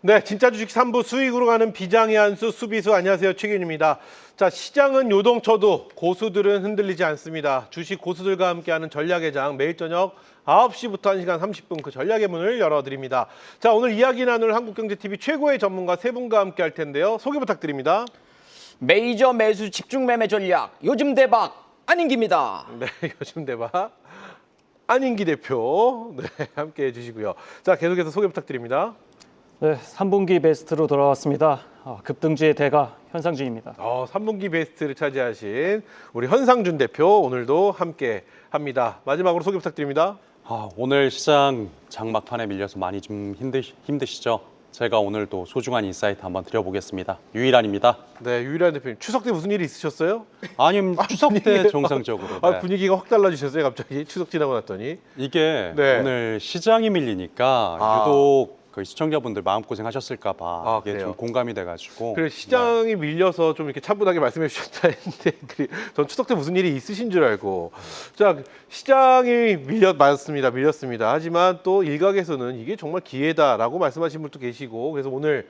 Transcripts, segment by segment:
네, 진짜 주식 3부 수익으로 가는 비장의 한수 수비수 안녕하세요. 최기훈입니다. 자, 시장은 요동쳐도 고수들은 흔들리지 않습니다. 주식 고수들과 함께하는 전략의 장 매일 저녁 9시부터 1시간 30분 그 전략의 문을 열어드립니다. 자, 오늘 이야기 나눌 한국경제TV 최고의 전문가 세 분과 함께 할 텐데요. 소개 부탁드립니다. 메이저 매수 집중 매매 전략 요즘 대박 안인기입니다. 네, 요즘 대박 안인기 대표 네, 함께 해주시고요. 자, 계속해서 소개 부탁드립니다. 네, 3분기 베스트로 돌아왔습니다. 급등주의 대가 현상준입니다. 3분기 베스트를 차지하신 우리 현상준 대표 오늘도 함께 합니다. 마지막으로 소개 부탁드립니다. 오늘 시장 장막판에 밀려서 많이 좀 힘드시죠? 제가 오늘도 소중한 인사이트 한번 드려보겠습니다. 유일한입니다. 네, 유일한 대표님. 추석 때 무슨 일이 있으셨어요? 아니면 추석 때 정상적으로. 네. 분위기가 확 달라지셨어요, 갑자기. 추석 지나고 났더니. 이게 네. 오늘 시장이 밀리니까 유독 그 시청자분들 마음고생 하셨을까 봐 이게 그래요? 좀 공감이 돼가지고. 그래, 시장이 밀려서 좀 이렇게 차분하게 말씀해 주셨다 했는데 전 추석 때 무슨 일이 있으신 줄 알고. 자, 시장이 맞습니다. 밀렸습니다. 하지만 또 일각에서는 이게 정말 기회다라고 말씀하신 분도 계시고 그래서 오늘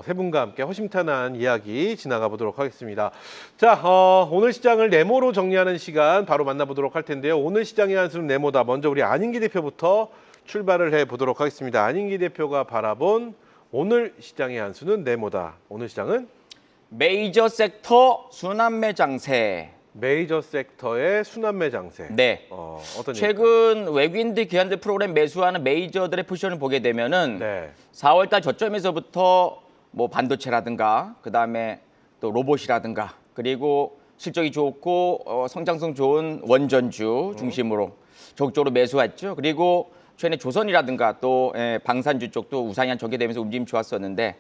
세 분과 함께 허심탄회한 이야기 지나가 보도록 하겠습니다. 자, 오늘 시장을 네모로 정리하는 시간 바로 만나보도록 할 텐데요. 오늘 시장의 한수는 네모다. 먼저 우리 안인기 대표부터 출발을 해보도록 하겠습니다. 안인기 대표가 바라본 오늘 시장의 한수는 네모다. 오늘 시장은 메이저 섹터 순환매 장세. 메이저 섹터의 순환매 장세. 네. 어떤 최근 외국인들 기관들 프로그램 매수하는 메이저들의 포지션을 보게 되면은 네. 4월달 저점에서부터 뭐 반도체라든가 그다음에 또 로봇이라든가 그리고 실적이 좋고 성장성 좋은 원전주 중심으로 적극적으로 매수했죠. 그리고 최근에 조선이라든가 또 방산주 쪽도 우상이 한 전개되면서 움직임이 좋았었는데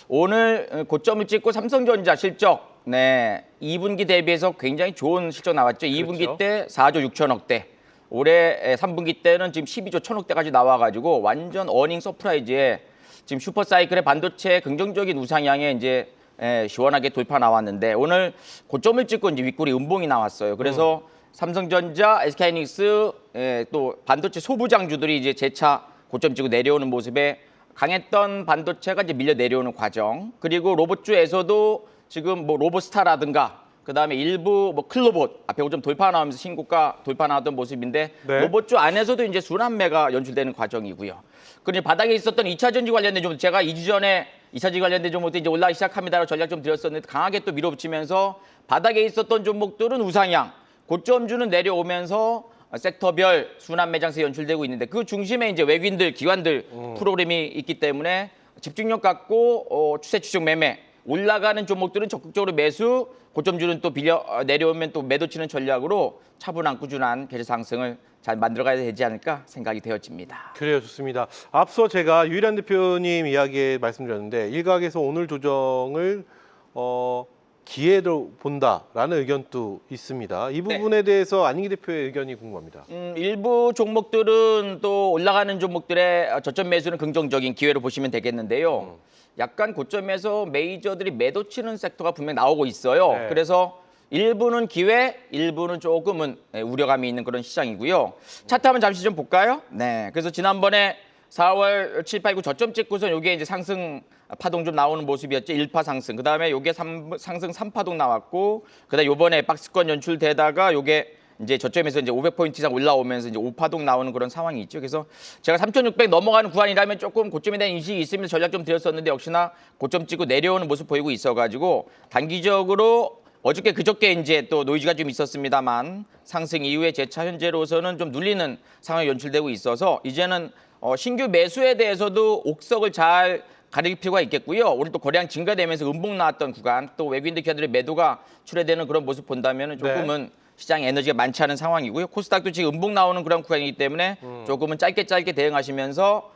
오늘 고점을 찍고 삼성전자 실적 2분기 대비해서 굉장히 좋은 실적 나왔죠. 2분기 때 4조 6천억대, 올해 3분기 때는 지금 12조 1천억대까지 나와가지고 완전 어닝 서프라이즈에 지금 슈퍼사이클의 반도체 긍정적인 우상향에 이제 시원하게 돌파 나왔는데 오늘 고점을 찍고 이제 윗골이 음봉이 나왔어요. 그래서 삼성전자, SK하이닉스 또 반도체 소부장주들이 이제 재차 고점 찍고 내려오는 모습에 강했던 반도체가 이제 밀려 내려오는 과정. 그리고 로봇주에서도 지금 뭐 로봇스타라든가 그다음에 일부 뭐 클로봇 앞에 고점 돌파 나오면서 신고가 돌파 나왔던 모습인데 네. 로봇주 안에서도 이제 순환매가 연출되는 과정이고요. 그리고 바닥에 있었던 2차 전지 관련된 좀 제가 2주 전에 2차 전지 관련된 종목도 이제 올라가기 시작합니다라고 전략 좀 드렸었는데 강하게 또 밀어붙이면서 바닥에 있었던 종목들은 우상향, 고점주는 내려오면서 섹터별 순환 매장세 연출되고 있는데 그 중심에 이제 외국인들 기관들 프로그램이 있기 때문에 집중력 갖고 추세 추적 매매, 올라가는 종목들은 적극적으로 매수, 고점주는 또 내려오면 또 매도 치는 전략으로 차분한 꾸준한 계절 상승을 잘 만들어가야 되지 않을까 생각이 되어집니다. 그래요, 좋습니다. 앞서 제가 유일한 대표님 이야기에 말씀드렸는데 일각에서 오늘 조정을 기회로 본다라는 의견도 있습니다. 이 부분에 대해서 안인기 대표의 의견이 궁금합니다. 일부 종목들은 또 올라가는 종목들의 저점 매수는 긍정적인 기회로 보시면 되겠는데요. 약간 고점에서 메이저들이 매도 치는 섹터가 분명히 나오고 있어요. 네. 그래서 일부는 기회, 일부는 조금은 우려감이 있는 그런 시장이고요. 차트 한번 잠시 좀 볼까요? 네. 그래서 지난번에 4월 7, 8, 9 저점 찍고서 이게 이제 상승 파동 좀 나오는 모습이었죠. 1파 상승. 그다음에 요게 상승 3파동 나왔고 그다음에 요번에 박스권 연출되다가 요게 이제 저점에서 이제 500포인트 이상 올라오면서 이제 5파동 나오는 그런 상황이 있죠. 그래서 제가 3,600 넘어가는 구간이라면 조금 고점에 대한 인식이 있으면서 전략 좀 드렸었는데 역시나 고점 찍고 내려오는 모습 보이고 있어가지고 단기적으로 어저께 그저께 이제 또 노이즈가 좀 있었습니다만 상승 이후에 재차 현재로서는 좀 눌리는 상황이 연출되고 있어서 이제는 신규 매수에 대해서도 옥석을 잘 가릴 필요가 있겠고요. 오늘 또 거래량 증가되면서 음봉 나왔던 구간 또 외국인들 기관들의 매도가 출회되는 그런 모습 본다면 조금은 시장 에너지가 많지 않은 상황이고요. 코스닥도 지금 음봉 나오는 그런 구간이기 때문에 조금은 짧게 대응하시면서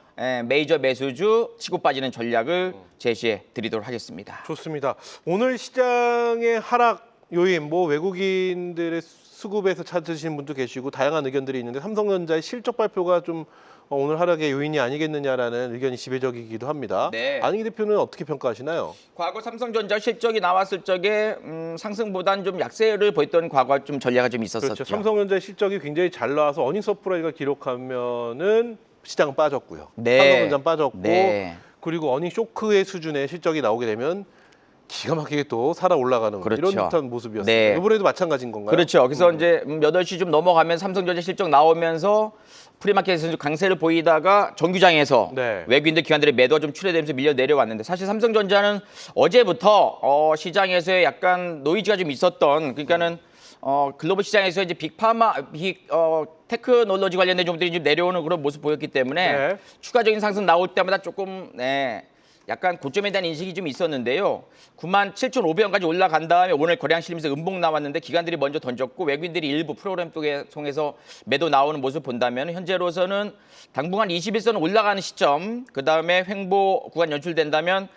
메이저 매수주 치고 빠지는 전략을 제시해 드리도록 하겠습니다. 좋습니다. 오늘 시장의 하락 요인, 외국인들의 수급에서 찾으시는 분도 계시고 다양한 의견들이 있는데 삼성전자의 실적 발표가 좀 오늘 하락의 요인이 아니겠느냐라는 의견이 지배적이기도 합니다. 네. 안인기 대표는 어떻게 평가하시나요? 과거 삼성전자 실적이 나왔을 적에 상승보다는 좀 약세를 보였던 과거 좀 전략이 좀 있었었죠. 그렇죠. 삼성전자의 실적이 굉장히 잘 나와서 어닝 서프라이즈가 기록하면은 시장은 빠졌고요. 네. 삼성전자는 빠졌고 네. 그리고 어닝 쇼크의 수준의 실적이 나오게 되면 기가 막히게 또 살아 올라가는 그렇죠. 이런 듯한 모습이었습니다. 네. 이번에도 마찬가지인 건가요? 그렇죠. 그래서 이제 8시 좀 넘어가면 삼성전자 실적 나오면서 프리마켓에서 좀 강세를 보이다가 정규장에서 네. 외국인들 기관들의 매도가 좀 출회되면서 밀려 내려왔는데 사실 삼성전자는 어제부터 시장에서의 약간 노이즈가 좀 있었던 그러니까는 글로벌 시장에서 이제 테크놀로지 관련된 종들이 좀 내려오는 그런 모습 보였기 때문에 네. 추가적인 상승 나올 때마다 조금 약간 고점에 대한 인식이 좀 있었는데요. 97,500원까지 올라간 다음에 오늘 거래량 실리면서 음봉 나왔는데 기관들이 먼저 던졌고 외국인들이 일부 프로그램 통해서 매도 나오는 모습 본다면 현재로서는 당분간 21선은 올라가는 시점, 그다음에 횡보 구간 연출된다면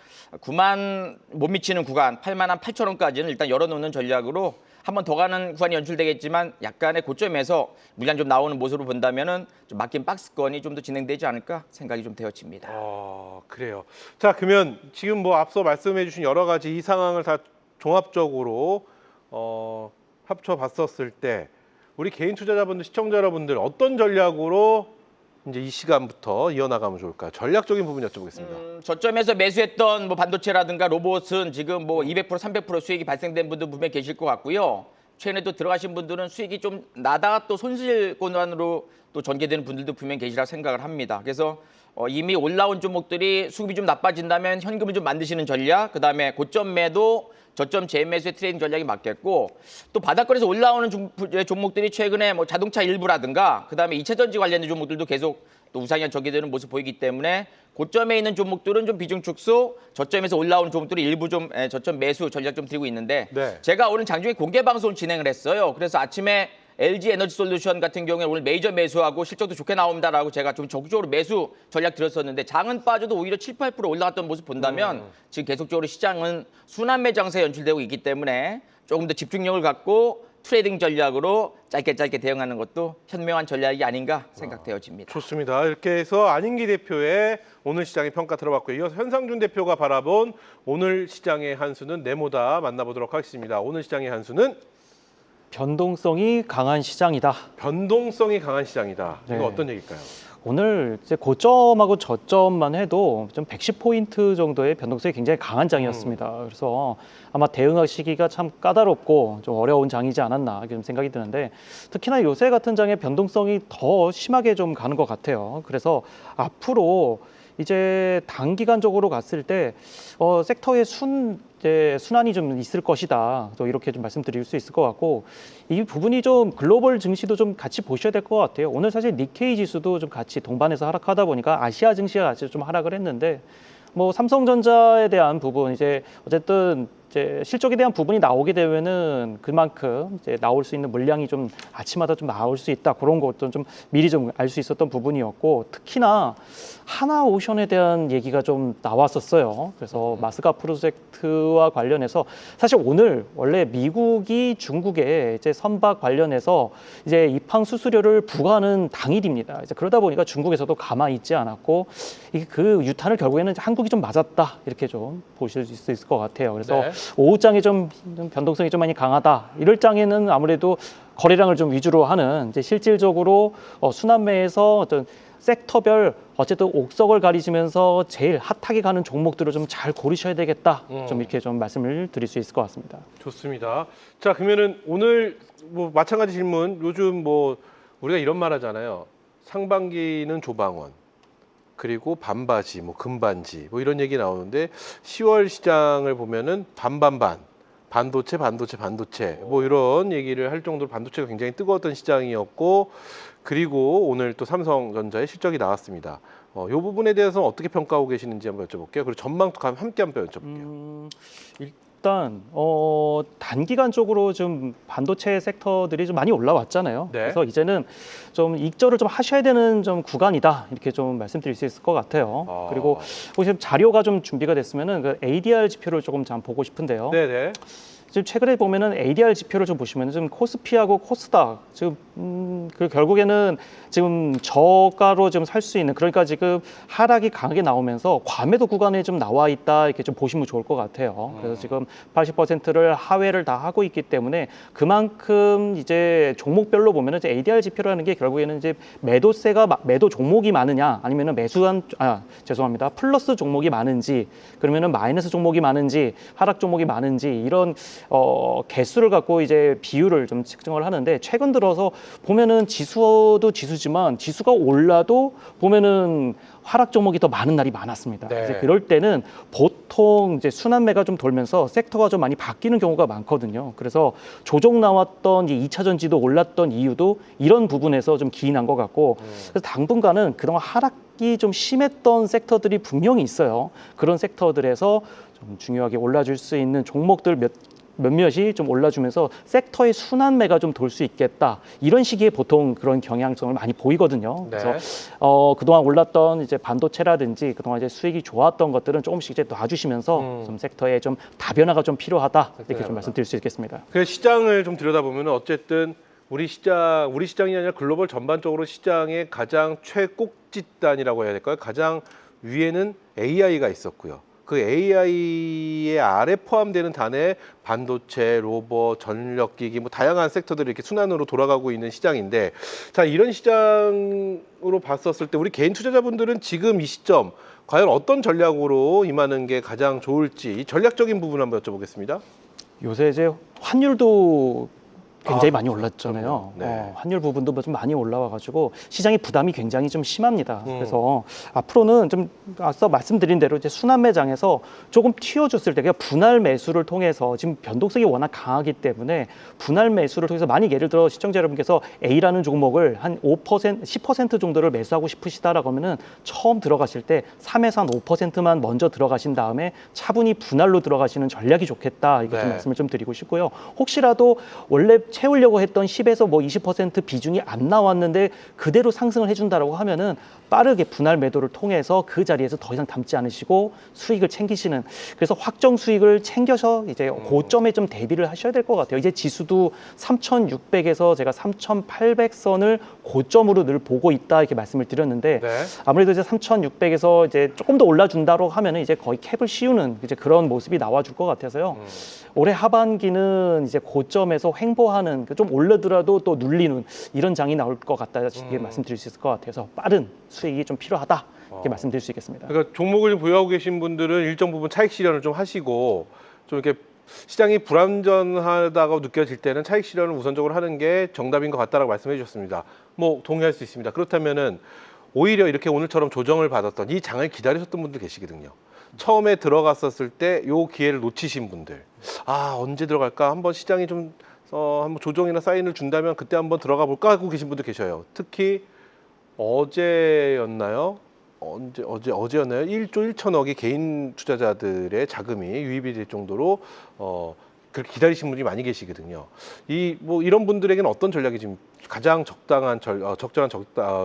9만 못 미치는 구간 88,000원까지는 일단 열어놓는 전략으로 한 번 더 가는 구간이 연출되겠지만 약간의 고점에서 물량 좀 나오는 모습으로 본다면은 좀 막힌 박스권이 좀 더 진행되지 않을까 생각이 좀 되어집니다. 그래요. 자, 그러면 지금 뭐 앞서 말씀해주신 여러 가지 이 상황을 다 종합적으로 합쳐봤었을 때 우리 개인 투자자분들, 시청자 여러분들 어떤 전략으로 이제 이 시간부터 이어나가면 좋을까요? 전략적인 부분 여쭤보겠습니다. 저점에서 매수했던 뭐 반도체라든가 로봇은 지금 뭐 200%, 300% 수익이 발생된 분들 분명히 계실 것 같고요. 최근에 또 들어가신 분들은 수익이 좀 나다가 또 손실 권한으로 또 전개되는 분들도 분명히 계시라고 생각을 합니다. 그래서 이미 올라온 종목들이 수급이 좀 나빠진다면 현금을 좀 만드시는 전략, 그다음에 고점 매도, 저점 재매수의 트레이딩 전략이 맞겠고 또 바닥권에서 올라오는 종목들이 최근에 뭐 자동차 일부라든가 그다음에 2차 전지 관련된 종목들도 계속 또 우상향 전개되는 모습 보이기 때문에 고점에 있는 종목들은 좀 비중 축소, 저점에서 올라오는 종목들이 일부 좀 저점 매수 전략 좀 드리고 있는데 네. 제가 오늘 장중에 공개 방송을 진행을 했어요. 그래서 아침에 LG 에너지 솔루션 같은 경우에 오늘 메이저 매수하고 실적도 좋게 나온다라고 제가 좀 적극적으로 매수 전략 들었었는데 장은 빠져도 오히려 7, 8% 올라갔던 모습 본다면 지금 계속적으로 시장은 순환매 장세에 연출되고 있기 때문에 조금 더 집중력을 갖고 트레이딩 전략으로 짧게 대응하는 것도 현명한 전략이 아닌가 생각되어집니다. 좋습니다. 이렇게 해서 안인기 대표의 오늘 시장의 평가 들어봤고요. 이어서 현상준 대표가 바라본 오늘 시장의 한 수는 네모다 만나보도록 하겠습니다. 오늘 시장의 한 수는 변동성이 강한 시장이다. 변동성이 강한 시장이다. 네. 이거 어떤 얘기일까요? 오늘 이제 고점하고 저점만 해도 좀 110포인트 정도의 변동성이 굉장히 강한 장이었습니다. 그래서 아마 대응하시기가 참 까다롭고 좀 어려운 장이지 않았나 이렇게 좀 생각이 드는데 특히나 요새 같은 장의 변동성이 더 심하게 좀 가는 것 같아요. 그래서 앞으로 이제 단기간적으로 갔을 때 섹터의 순환이 좀 있을 것이다. 또 이렇게 좀 말씀드릴 수 있을 것 같고 이 부분이 좀 글로벌 증시도 좀 같이 보셔야 될 것 같아요. 오늘 사실 니케이 지수도 좀 같이 동반해서 하락하다 보니까 아시아 증시가 같이 좀 하락을 했는데 뭐 삼성전자에 대한 부분 이제 어쨌든 이제 실적에 대한 부분이 나오게 되면은 그만큼 이제 나올 수 있는 물량이 좀 아침마다 좀 나올 수 있다 그런 것도 좀 미리 좀 알 수 있었던 부분이었고 특히나 하나오션에 대한 얘기가 좀 나왔었어요. 그래서 마스가 프로젝트와 관련해서 사실 오늘 원래 미국이 중국에 이제 선박 관련해서 이제 입항 수수료를 부과하는 당일입니다. 이제 그러다 보니까 중국에서도 가만히 있지 않았고 이게 그 유탄을 결국에는 한국이 좀 맞았다 이렇게 좀 보실 수 있을 것 같아요. 그래서 네. 오후장에 좀 변동성이 좀 많이 강하다. 이럴 장에는 아무래도 거래량을 좀 위주로 하는 이제 실질적으로 순환매에서 어떤 섹터별 어쨌든 옥석을 가리시면서 제일 핫하게 가는 종목들을 좀 잘 고르셔야 되겠다. 좀 이렇게 좀 말씀을 드릴 수 있을 것 같습니다. 좋습니다. 자, 그러면은 오늘 뭐 마찬가지 질문. 요즘 뭐 우리가 이런 말 하잖아요. 상반기는 조방원. 그리고 반바지, 뭐 금반지, 뭐 이런 얘기 나오는데 10월 시장을 보면은 반반반, 반도체, 뭐 이런 얘기를 할 정도로 반도체가 굉장히 뜨거웠던 시장이었고, 그리고 오늘 또 삼성전자의 실적이 나왔습니다. 이 부분에 대해서 어떻게 평가하고 계시는지 한번 여쭤볼게요. 그리고 전망도 함께 한번 여쭤볼게요. 일단 단기간적으로 좀 반도체 섹터들이 좀 많이 올라왔잖아요. 네. 그래서 이제는 좀 익절을 좀 하셔야 되는 좀 구간이다 이렇게 좀 말씀드릴 수 있을 것 같아요. 그리고 혹시 자료가 좀 준비가 됐으면은 그 ADR 지표를 조금 좀 보고 싶은데요. 네네. 지금 최근에 보면은 ADR 지표를 좀 보시면 좀 코스피하고 코스닥 지금 그 결국에는 지금 저가로 좀 살 수 있는, 그러니까 지금 하락이 강하게 나오면서 과매도 구간에 좀 나와 있다, 이렇게 좀 보시면 좋을 것 같아요. 그래서 지금 80%를 하회를 다 하고 있기 때문에 그만큼 이제 종목별로 보면은 이제 ADR 지표라는 게 결국에는 이제 매도 종목이 많으냐, 아니면은 죄송합니다, 플러스 종목이 많은지, 그러면은 마이너스 종목이 많은지, 하락 종목이 많은지, 이런 개수를 갖고 이제 비율을 좀 측정을 하는데, 최근 들어서 보면은 지수도 지수지만 지수가 올라도 보면은 하락 종목이 더 많은 날이 많았습니다. 네. 이제 그럴 때는 보통 이제 순환매가 좀 돌면서 섹터가 좀 많이 바뀌는 경우가 많거든요. 그래서 조정 나왔던 이 2차 전지도 올랐던 이유도 이런 부분에서 좀 기인한 것 같고, 그래서 당분간은 그동안 하락이 좀 심했던 섹터들이 분명히 있어요. 그런 섹터들에서 좀 중요하게 올라줄 수 있는 종목들 몇몇이 좀 올라주면서 섹터의 순환매가 좀 돌 수 있겠다, 이런 시기에 보통 그런 경향성을 많이 보이거든요. 네. 그래서 그동안 올랐던 이제 반도체라든지 그동안 이제 수익이 좋았던 것들은 조금씩 이제 놔주시면서 좀 섹터에 좀 다변화가 좀 필요하다, 이렇게 좀 말씀드릴 수 있겠습니다. 그 시장을 좀 들여다보면 어쨌든 우리 시장이 아니라 글로벌 전반적으로 시장의 가장 최꼭지단이라고 해야 될까요? 가장 위에는 AI가 있었고요. 그 AI의 아래 포함되는 단에 반도체, 로봇, 전력기기, 뭐 다양한 섹터들이 이렇게 순환으로 돌아가고 있는 시장인데, 자, 이런 시장으로 봤었을 때 우리 개인 투자자분들은 지금 이 시점 과연 어떤 전략으로 임하는 게 가장 좋을지, 이 전략적인 부분 한번 여쭤보겠습니다. 요새 이제 환율도 굉장히 많이 올랐잖아요. 네. 환율 부분도 좀 많이 올라와가지고 시장의 부담이 굉장히 좀 심합니다. 그래서 앞으로는 좀 앞서 말씀드린 대로 이제 순환매장에서 조금 튀어줬을 때, 그러니까 분할 매수를 통해서, 지금 변동성이 워낙 강하기 때문에 분할 매수를 통해서, 만약 예를 들어 시청자 여러분께서 A라는 종목을 한 5%, 10% 정도를 매수하고 싶으시다라고 하면은 처음 들어가실 때 3에서 한 5%만 먼저 들어가신 다음에 차분히 분할로 들어가시는 전략이 좋겠다, 이렇게 좀 네. 말씀을 좀 드리고 싶고요. 혹시라도 원래 채우려고 했던 10에서 뭐 20% 비중이 안 나왔는데 그대로 상승을 해준다라고 하면은 빠르게 분할 매도를 통해서 그 자리에서 더 이상 담지 않으시고 수익을 챙기시는, 그래서 확정 수익을 챙겨서 이제 고점에 좀 대비를 하셔야 될 것 같아요. 이제 지수도 3,600에서 제가 3,800선을 고점으로 늘 보고 있다, 이렇게 말씀을 드렸는데, 네. 아무래도 이제 3,600에서 이제 조금 더 올라준다고 하면은 이제 거의 캡을 씌우는 이제 그런 모습이 나와줄 것 같아서요. 올해 하반기는 이제 고점에서 횡보하는, 좀 올르더라도 또 눌리는 이런 장이 나올 것 같다, 이렇게 말씀드릴 수 있을 것 같아서 빠른 수익이 좀 필요하다, 이렇게 말씀드릴 수 있겠습니다. 그러니까 종목을 보유하고 계신 분들은 일정 부분 차익 실현을 좀 하시고, 좀 이렇게 시장이 불안전하다고 느껴질 때는 차익 실현을 우선적으로 하는 게 정답인 것 같다라고 말씀해 주셨습니다. 뭐 동의할 수 있습니다. 그렇다면은 오히려 이렇게 오늘처럼 조정을 받았던 이 장을 기다리셨던 분들 계시거든요. 처음에 들어갔었을 때 요 기회를 놓치신 분들, 아, 언제 들어갈까, 한번 시장이 좀 한번 조정이나 사인을 준다면 그때 한번 들어가 볼까 하고 계신 분들 계셔요. 특히 어제였나요? 어제였나요? 1조 1천억이 개인 투자자들의 자금이 유입이 될 정도로 그렇게 기다리신 분이 많이 계시거든요. 이런 분들에게는 어떤 전략이 지금 가장 적절한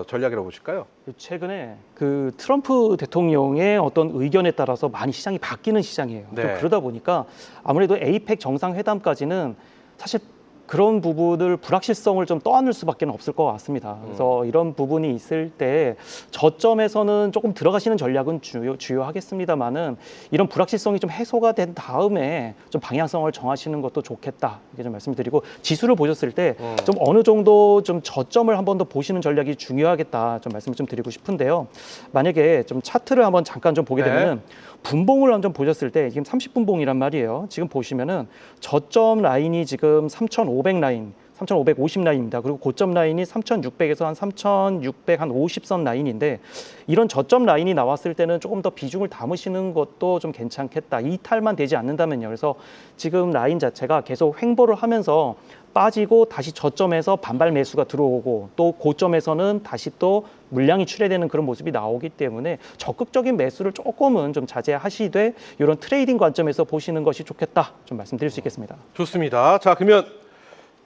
전략이라고 보실까요? 최근에 그 트럼프 대통령의 어떤 의견에 따라서 많이 시장이 바뀌는 시장이에요. 네. 좀 그러다 보니까 아무래도 에이펙 정상회담까지는 사실 그런 부분을 불확실성을 좀 떠안을 수밖에 없을 것 같습니다. 그래서 이런 부분이 있을 때 저점에서는 조금 들어가시는 전략은 주요하겠습니다만은, 이런 불확실성이 좀 해소가 된 다음에 좀 방향성을 정하시는 것도 좋겠다, 이렇게 좀 말씀드리고, 지수를 보셨을 때 좀 어느 정도 좀 저점을 한 번 더 보시는 전략이 중요하겠다, 좀 말씀을 좀 드리고 싶은데요. 만약에 좀 차트를 한번 잠깐 좀 보게 네. 되면은 분봉을 한번 보셨을 때 지금 30분봉이란 말이에요. 지금 보시면은 저점 라인이 지금 3,500 라인, 3,550 라인입니다. 그리고 고점 라인이 3,600에서 한 3,650선 라인인데, 이런 저점 라인이 나왔을 때는 조금 더 비중을 담으시는 것도 좀 괜찮겠다. 이탈만 되지 않는다면요. 그래서 지금 라인 자체가 계속 횡보를 하면서 빠지고 다시 저점에서 반발 매수가 들어오고, 또 고점에서는 다시 또 물량이 출회되는 그런 모습이 나오기 때문에 적극적인 매수를 조금은 좀 자제하시되 이런 트레이딩 관점에서 보시는 것이 좋겠다, 좀 말씀드릴 수 있겠습니다. 좋습니다. 자, 그러면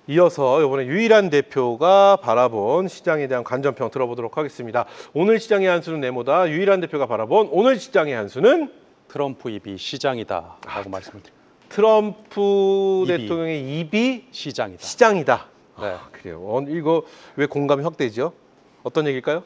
이어서 이번에 유일한 대표가 바라본 시장에 대한 관전평 들어보도록 하겠습니다. 오늘 시장의 한 수는 네모다. 유일한 대표가 바라본 오늘 시장의 한 수는 트럼프 입이 시장이다라고 말씀을 드립니다. 트럼프 입이. 대통령의 입이 시장이다. 시장이다. 네. 아, 그래요. 이거 왜 공감이 확 되죠? 어떤 얘기일까요?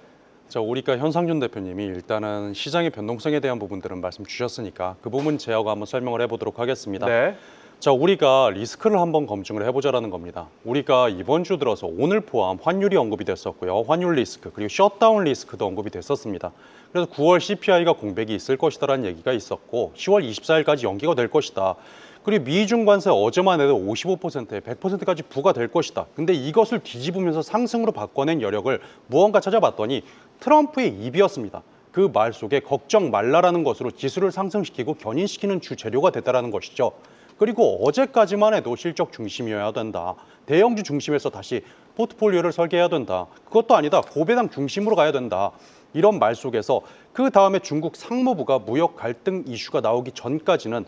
자, 우리가 현상준 대표님이 일단은 시장의 변동성에 대한 부분들은 말씀 주셨으니까 그 부분 제가 한번 설명을 해보도록 하겠습니다. 네. 자, 우리가 리스크를 한번 검증을 해보자라는 겁니다. 우리가 이번 주 들어서 오늘 포함 환율이 언급이 됐었고요. 환율 리스크 그리고 셧다운 리스크도 언급이 됐었습니다. 그래서 9월 CPI가 공백이 있을 것이다라는 얘기가 있었고 10월 24일까지 연기가 될 것이다. 그리고 미중 관세 어제만 해도 55%에 100%까지 부과될 것이다. 근데 이것을 뒤집으면서 상승으로 바꿔낸 여력을 무언가 찾아봤더니 트럼프의 입이었습니다. 그 말 속에 걱정 말라라는 것으로 지수를 상승시키고 견인시키는 주 재료가 됐다라는 것이죠. 그리고 어제까지만 해도 실적 중심이어야 된다. 대형주 중심에서 다시 포트폴리오를 설계해야 된다. 그것도 아니다. 고배당 중심으로 가야 된다. 이런 말 속에서 그 다음에 중국 상무부가 무역 갈등 이슈가 나오기 전까지는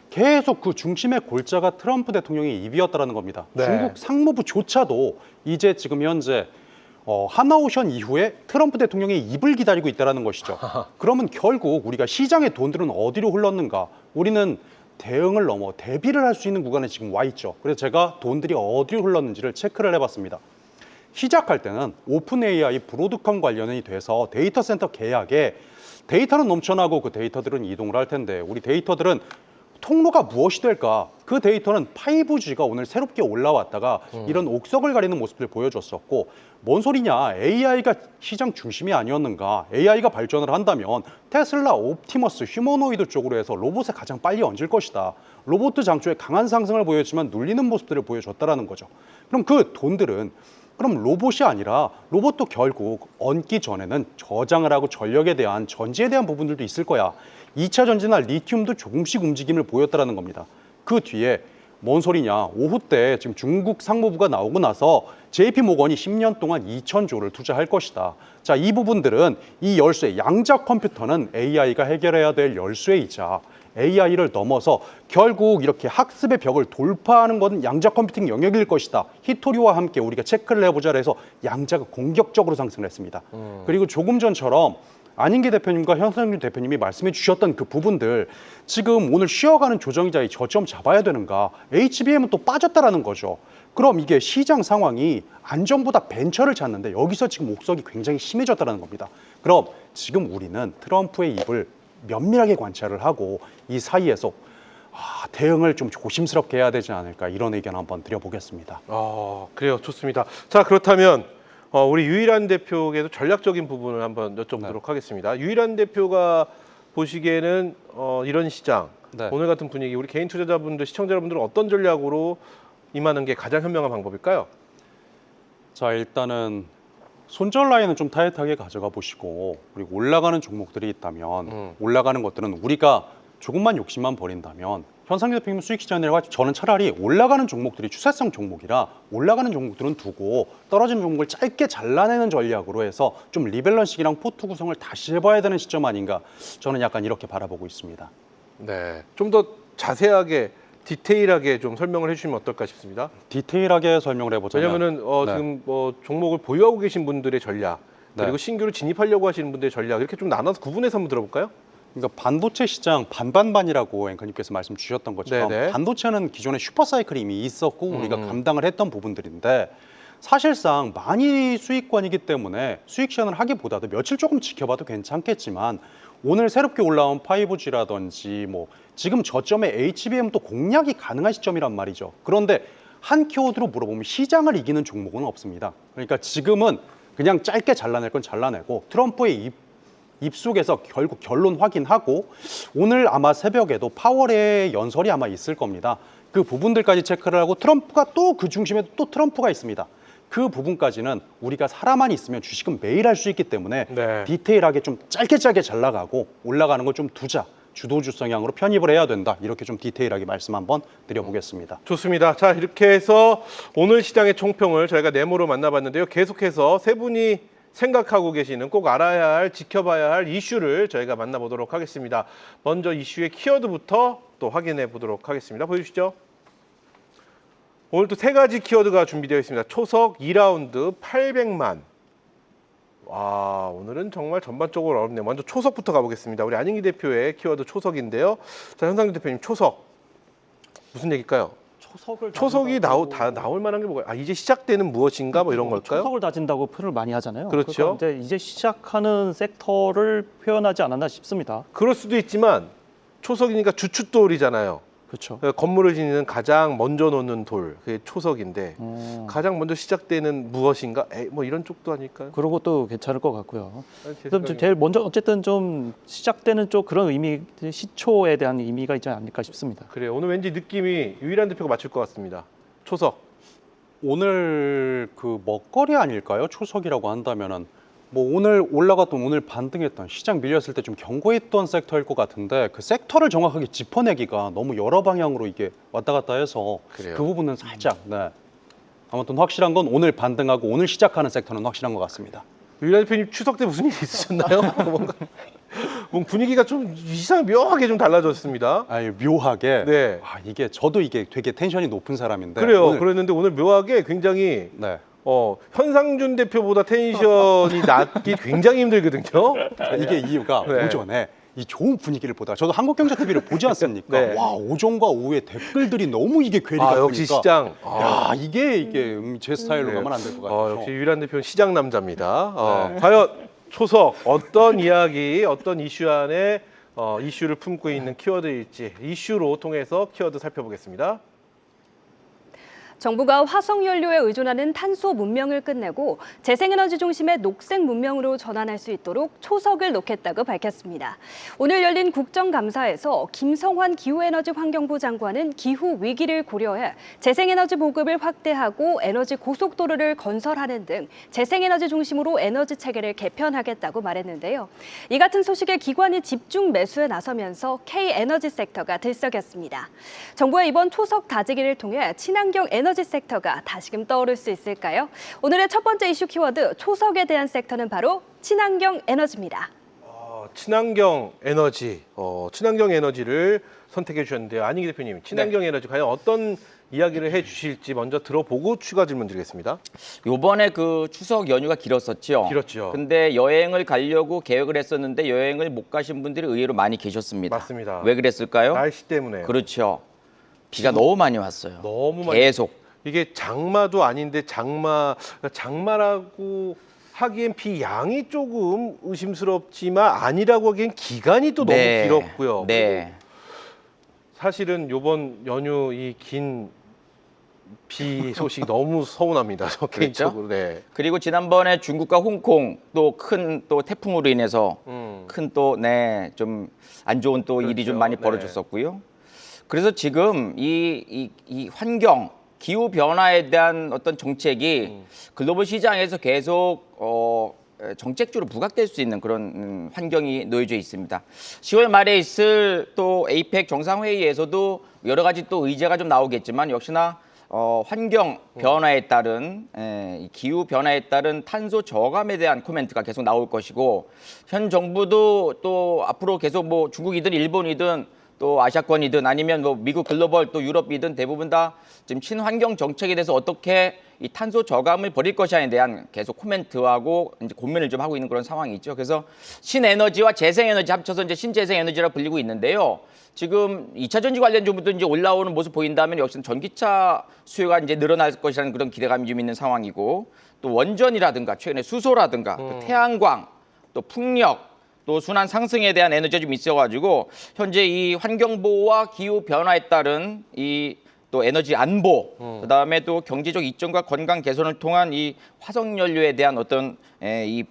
계속 그 중심의 골자가 트럼프 대통령의 입이었다는 겁니다. 네. 중국 상무부조차도 이제 지금 현재 하나오션 이후에 트럼프 대통령의 입을 기다리고 있다는 것이죠. 그러면 결국 우리가 시장의 돈들은 어디로 흘렀는가? 우리는 대응을 넘어 대비를 할 수 있는 구간에 지금 와 있죠. 그래서 제가 돈들이 어디로 흘렀는지를 체크를 해봤습니다. 시작할 때는 오픈 AI 브로드컴 관련이 돼서 데이터 센터 계약에 데이터는 넘쳐나고 그 데이터들은 이동을 할 텐데 우리 데이터들은 통로가 무엇이 될까? 그 데이터는 5G가 오늘 새롭게 올라왔다가 이런 옥석을 가리는 모습을 보여줬었고 뭔 소리냐? AI가 시장 중심이 아니었는가? AI가 발전을 한다면 테슬라, 옵티머스, 휴머노이드 쪽으로 해서 로봇에 가장 빨리 얹을 것이다. 로봇 장초에 강한 상승을 보였지만 눌리는 모습들을 보여줬다라는 거죠. 그럼 그 돈들은 그럼 로봇이 아니라 로봇도 결국 얹기 전에는 저장을 하고 전력에 대한 전지에 대한 부분들도 있을 거야. 2차 전지나 리튬도 조금씩 움직임을 보였다는 겁니다. 그 뒤에 뭔 소리냐. 오후 때 지금 중국 상무부가 나오고 나서 JP모건이 10년 동안 2,000조를 투자할 것이다. 자, 이 부분들은 이 열쇠, 양자 컴퓨터는 AI가 해결해야 될 열쇠이자 AI를 넘어서 결국 이렇게 학습의 벽을 돌파하는 건 양자 컴퓨팅 영역일 것이다. 히토리와 함께 우리가 체크를 해보자 해서 양자가 공격적으로 상승을 했습니다. 그리고 조금 전처럼 안인기 대표님과 현상준 대표님이 말씀해 주셨던 그 부분들 지금 오늘 쉬어가는 조정이자의 저점 잡아야 되는가? HBM은 또 빠졌다라는 거죠. 그럼 이게 시장 상황이 안정보다 벤처를 찾는데 여기서 지금 옥석이 굉장히 심해졌다는 겁니다. 그럼 지금 우리는 트럼프의 입을 면밀하게 관찰을 하고 이 사이에서 대응을 좀 조심스럽게 해야 되지 않을까 이런 의견 한번 드려보겠습니다. 그래요. 좋습니다. 자, 그렇다면 우리 유일한 대표에게도 전략적인 부분을 한번 여쭤보도록 하겠습니다. 유일한 대표가 보시기에는 이런 시장, 네. 오늘 같은 분위기, 우리 개인 투자자분들, 시청자 여러분들은 어떤 전략으로 임하는 게 가장 현명한 방법일까요? 자, 일단은 손절 라인은 좀 타이트하게 가져가 보시고 그리고 올라가는 종목들이 있다면 올라가는 것들은 우리가 조금만 욕심만 버린다면 현상준 대표님 수익 시장에 내려가지고 저는 차라리 올라가는 종목들이 추세성 종목이라 올라가는 종목들은 두고 떨어지는 종목을 짧게 잘라내는 전략으로 해서 좀 리밸런싱이랑 포트 구성을 다시 해봐야 되는 시점 아닌가 저는 약간 이렇게 바라보고 있습니다. 네, 좀 더 자세하게 디테일하게 좀 설명을 해주시면 어떨까 싶습니다. 디테일하게 설명을 해보자면 왜냐하면은 네. 지금 종목을 보유하고 계신 분들의 전략 그리고 네. 신규로 진입하려고 하시는 분들의 전략 이렇게 좀 나눠서 구분해서 한번 들어볼까요? 그러니까 반도체 시장 반반반이라고 앵커님께서 말씀 주셨던 것처럼 네네. 반도체는 기존에 슈퍼사이클이 이미 있었고 우리가 감당을 했던 부분들인데 사실상 많이 수익권이기 때문에 수익 시연을 하기보다도 며칠 조금 지켜봐도 괜찮겠지만 오늘 새롭게 올라온 5G라든지 뭐 지금 저점에 HBM도 공략이 가능한 시점이란 말이죠. 그런데 한 키워드로 물어보면 시장을 이기는 종목은 없습니다. 그러니까 지금은 그냥 짧게 잘라낼 건 잘라내고 트럼프의 입속에서 결국 결론 확인하고 오늘 아마 새벽에도 파월의 연설이 아마 있을 겁니다. 그 부분들까지 체크를 하고 트럼프가 또 그 중심에 또 트럼프가 있습니다. 그 부분까지는 우리가 사람만 있으면 주식은 매일 할 수 있기 때문에 네. 디테일하게 좀 짧게 잘 나가고 올라가는 걸 좀 두자. 주도주 성향으로 편입을 해야 된다. 이렇게 좀 디테일하게 말씀 한번 드려보겠습니다. 좋습니다. 자, 이렇게 해서 오늘 시장의 총평을 저희가 네모로 만나봤는데요. 계속해서 세 분이 생각하고 계시는 꼭 알아야 할, 지켜봐야 할 이슈를 저희가 만나보도록 하겠습니다. 먼저 이슈의 키워드부터 또 확인해 보도록 하겠습니다. 보여주시죠. 오늘 또 세 가지 키워드가 준비되어 있습니다. 초석 2라운드 800만. 와, 오늘은 정말 전반적으로 어렵네요. 먼저 초석부터 가보겠습니다. 우리 안인기 대표의 키워드 초석인데요. 자, 현상준 대표님 초석. 무슨 얘기일까요? 초석을 초석이 다진다고- 다 나올 만한 게 뭐가? 아, 이제 시작되는 무엇인가 뭐 이런 걸까요? 초석을 다진다고 표현을 많이 하잖아요. 그렇죠. 그러니까 이제 시작하는 섹터를 표현하지 않았나 싶습니다. 그럴 수도 있지만 초석이니까 주춧돌이잖아요. 그렇죠. 건물을 짓는 가장 먼저 놓는 돌, 그게 초석인데 가장 먼저 시작되는 무엇인가? 뭐 이런 쪽도 아닐까요? 그런 것도 괜찮을 것 같고요. 제 그럼 생각에. 제일 먼저 어쨌든 좀 시작되는 쪽 그런 의미, 시초에 대한 의미가 있지 않을까 싶습니다. 그래요. 오늘 왠지 느낌이 유일한 대표가 맞출 것 같습니다. 초석. 오늘 그 먹거리 아닐까요? 초석이라고 한다면은 뭐 오늘 올라갔던 오늘 반등했던 시장 밀렸을 때 좀 견고했던 섹터일 것 같은데 그 섹터를 정확하게 짚어내기가 너무 여러 방향으로 이게 왔다 갔다 해서 그래요. 그 부분은 살짝 네. 아무튼 확실한 건 오늘 반등하고 오늘 시작하는 섹터는 확실한 것 같습니다. 유일한 대표님 추석 때 무슨 일이 있으셨나요? 뭔가 분위기가 좀 묘하게 좀 달라졌습니다. 아니 묘하게 네. 이게 저도 이게 되게 텐션이 높은 사람인데 그래요. 오늘, 그랬는데 오늘 묘하게 굉장히 네. 현상준 대표보다 텐션이 낮기 굉장히 힘들거든요. 이게 이유가 네. 오전에 이 좋은 분위기를 보다가 저도 한국경제TV를 보지 않습니까? 네. 와 오전과 오후에 댓글들이 너무 이게 괴리가 역시 크니까 시장. 야 이게 제 스타일로 네. 가면 안 될 것 같아요. 역시 유일한 대표는 시장 남자입니다. 과연 초석 어떤 이야기, 어떤 이슈 안에 이슈를 품고 있는 키워드일지 이슈로 통해서 키워드 살펴보겠습니다. 정부가 화석연료에 의존하는 탄소 문명을 끝내고 재생에너지 중심의 녹색 문명으로 전환할 수 있도록 초석을 놓겠다고 밝혔습니다. 오늘 열린 국정감사에서 김성환 기후에너지 환경부 장관은 기후 위기를 고려해 재생에너지 보급을 확대하고 에너지 고속도로를 건설하는 등 재생에너지 중심으로 에너지 체계를 개편하겠다고 말했는데요. 이 같은 소식에 기관이 집중 매수에 나서면서 K에너지 섹터가 들썩였습니다. 정부의 이번 초석 다지기를 통해 친환경 에너지 섹터가 다시금 떠오를 수 있을까요? 오늘의 첫 번째 이슈 키워드 초석에 대한 섹터는 바로 친환경 에너지입니다. 친환경 에너지, 친환경 에너지를 선택해 주셨는데요. 안희기 대표님, 친환경 에너지 과연 어떤 이야기를 해주실지 먼저 들어보고 추가 질문 드리겠습니다. 요번에 그 추석 연휴가 길었었죠. 길었죠. 근데 여행을 가려고 계획을 했었는데 여행을 못 가신 분들이 의외로 많이 계셨습니다. 맞습니다. 왜 그랬을까요? 날씨 때문에. 그렇죠. 비가 너무 많이 왔어요. 너무 많이. 계속. 이게 장마도 아닌데 장마라고 하기엔 비 양이 조금 의심스럽지만 아니라고 하기엔 기간이 또 네. 너무 길었고요. 네. 사실은 이번 연휴 이 긴 비 소식 너무 서운합니다. 저 개인적으로. 네. 그리고 지난번에 중국과 홍콩 또 큰 또 태풍으로 인해서 큰 또 좀 안 좋은 또 일이 좀 그렇죠. 많이 네. 벌어졌었고요. 그래서 지금 이 환경 기후 변화에 대한 어떤 정책이 글로벌 시장에서 계속 정책주로 부각될 수 있는 그런 환경이 놓여져 있습니다. 10월 말에 있을 또 에이펙 정상회의에서도 여러 가지 또 의제가 좀 나오겠지만 역시나 환경 변화에 따른 이 기후 변화에 따른 탄소 저감에 대한 코멘트가 계속 나올 것이고 현 정부도 또 앞으로 계속 뭐 중국이든 일본이든 또 아시아권이든 아니면 뭐 미국 글로벌 또 유럽이든 대부분 다 지금 친환경 정책에 대해서 어떻게 이 탄소 저감을 벌일 것이냐에 대한 계속 코멘트하고 이제 고민을 좀 하고 있는 그런 상황이 있죠. 그래서 신에너지와 재생에너지 합쳐서 이제 신재생에너지라 불리고 있는데요. 지금 2차 전지 관련 주부도 이제 올라오는 모습 보인다면 역시 전기차 수요가 이제 늘어날 것이라는 그런 기대감이 좀 있는 상황이고 또 원전이라든가 최근에 수소라든가 또 태양광 또 풍력 또 순환 상승에 대한 에너지가 좀 있어가지고 현재 이 환경 보호와 기후 변화에 따른 이 또 에너지 안보, 그다음에 또 경제적 이점과 건강 개선을 통한 이 화석 연료에 대한 어떤 이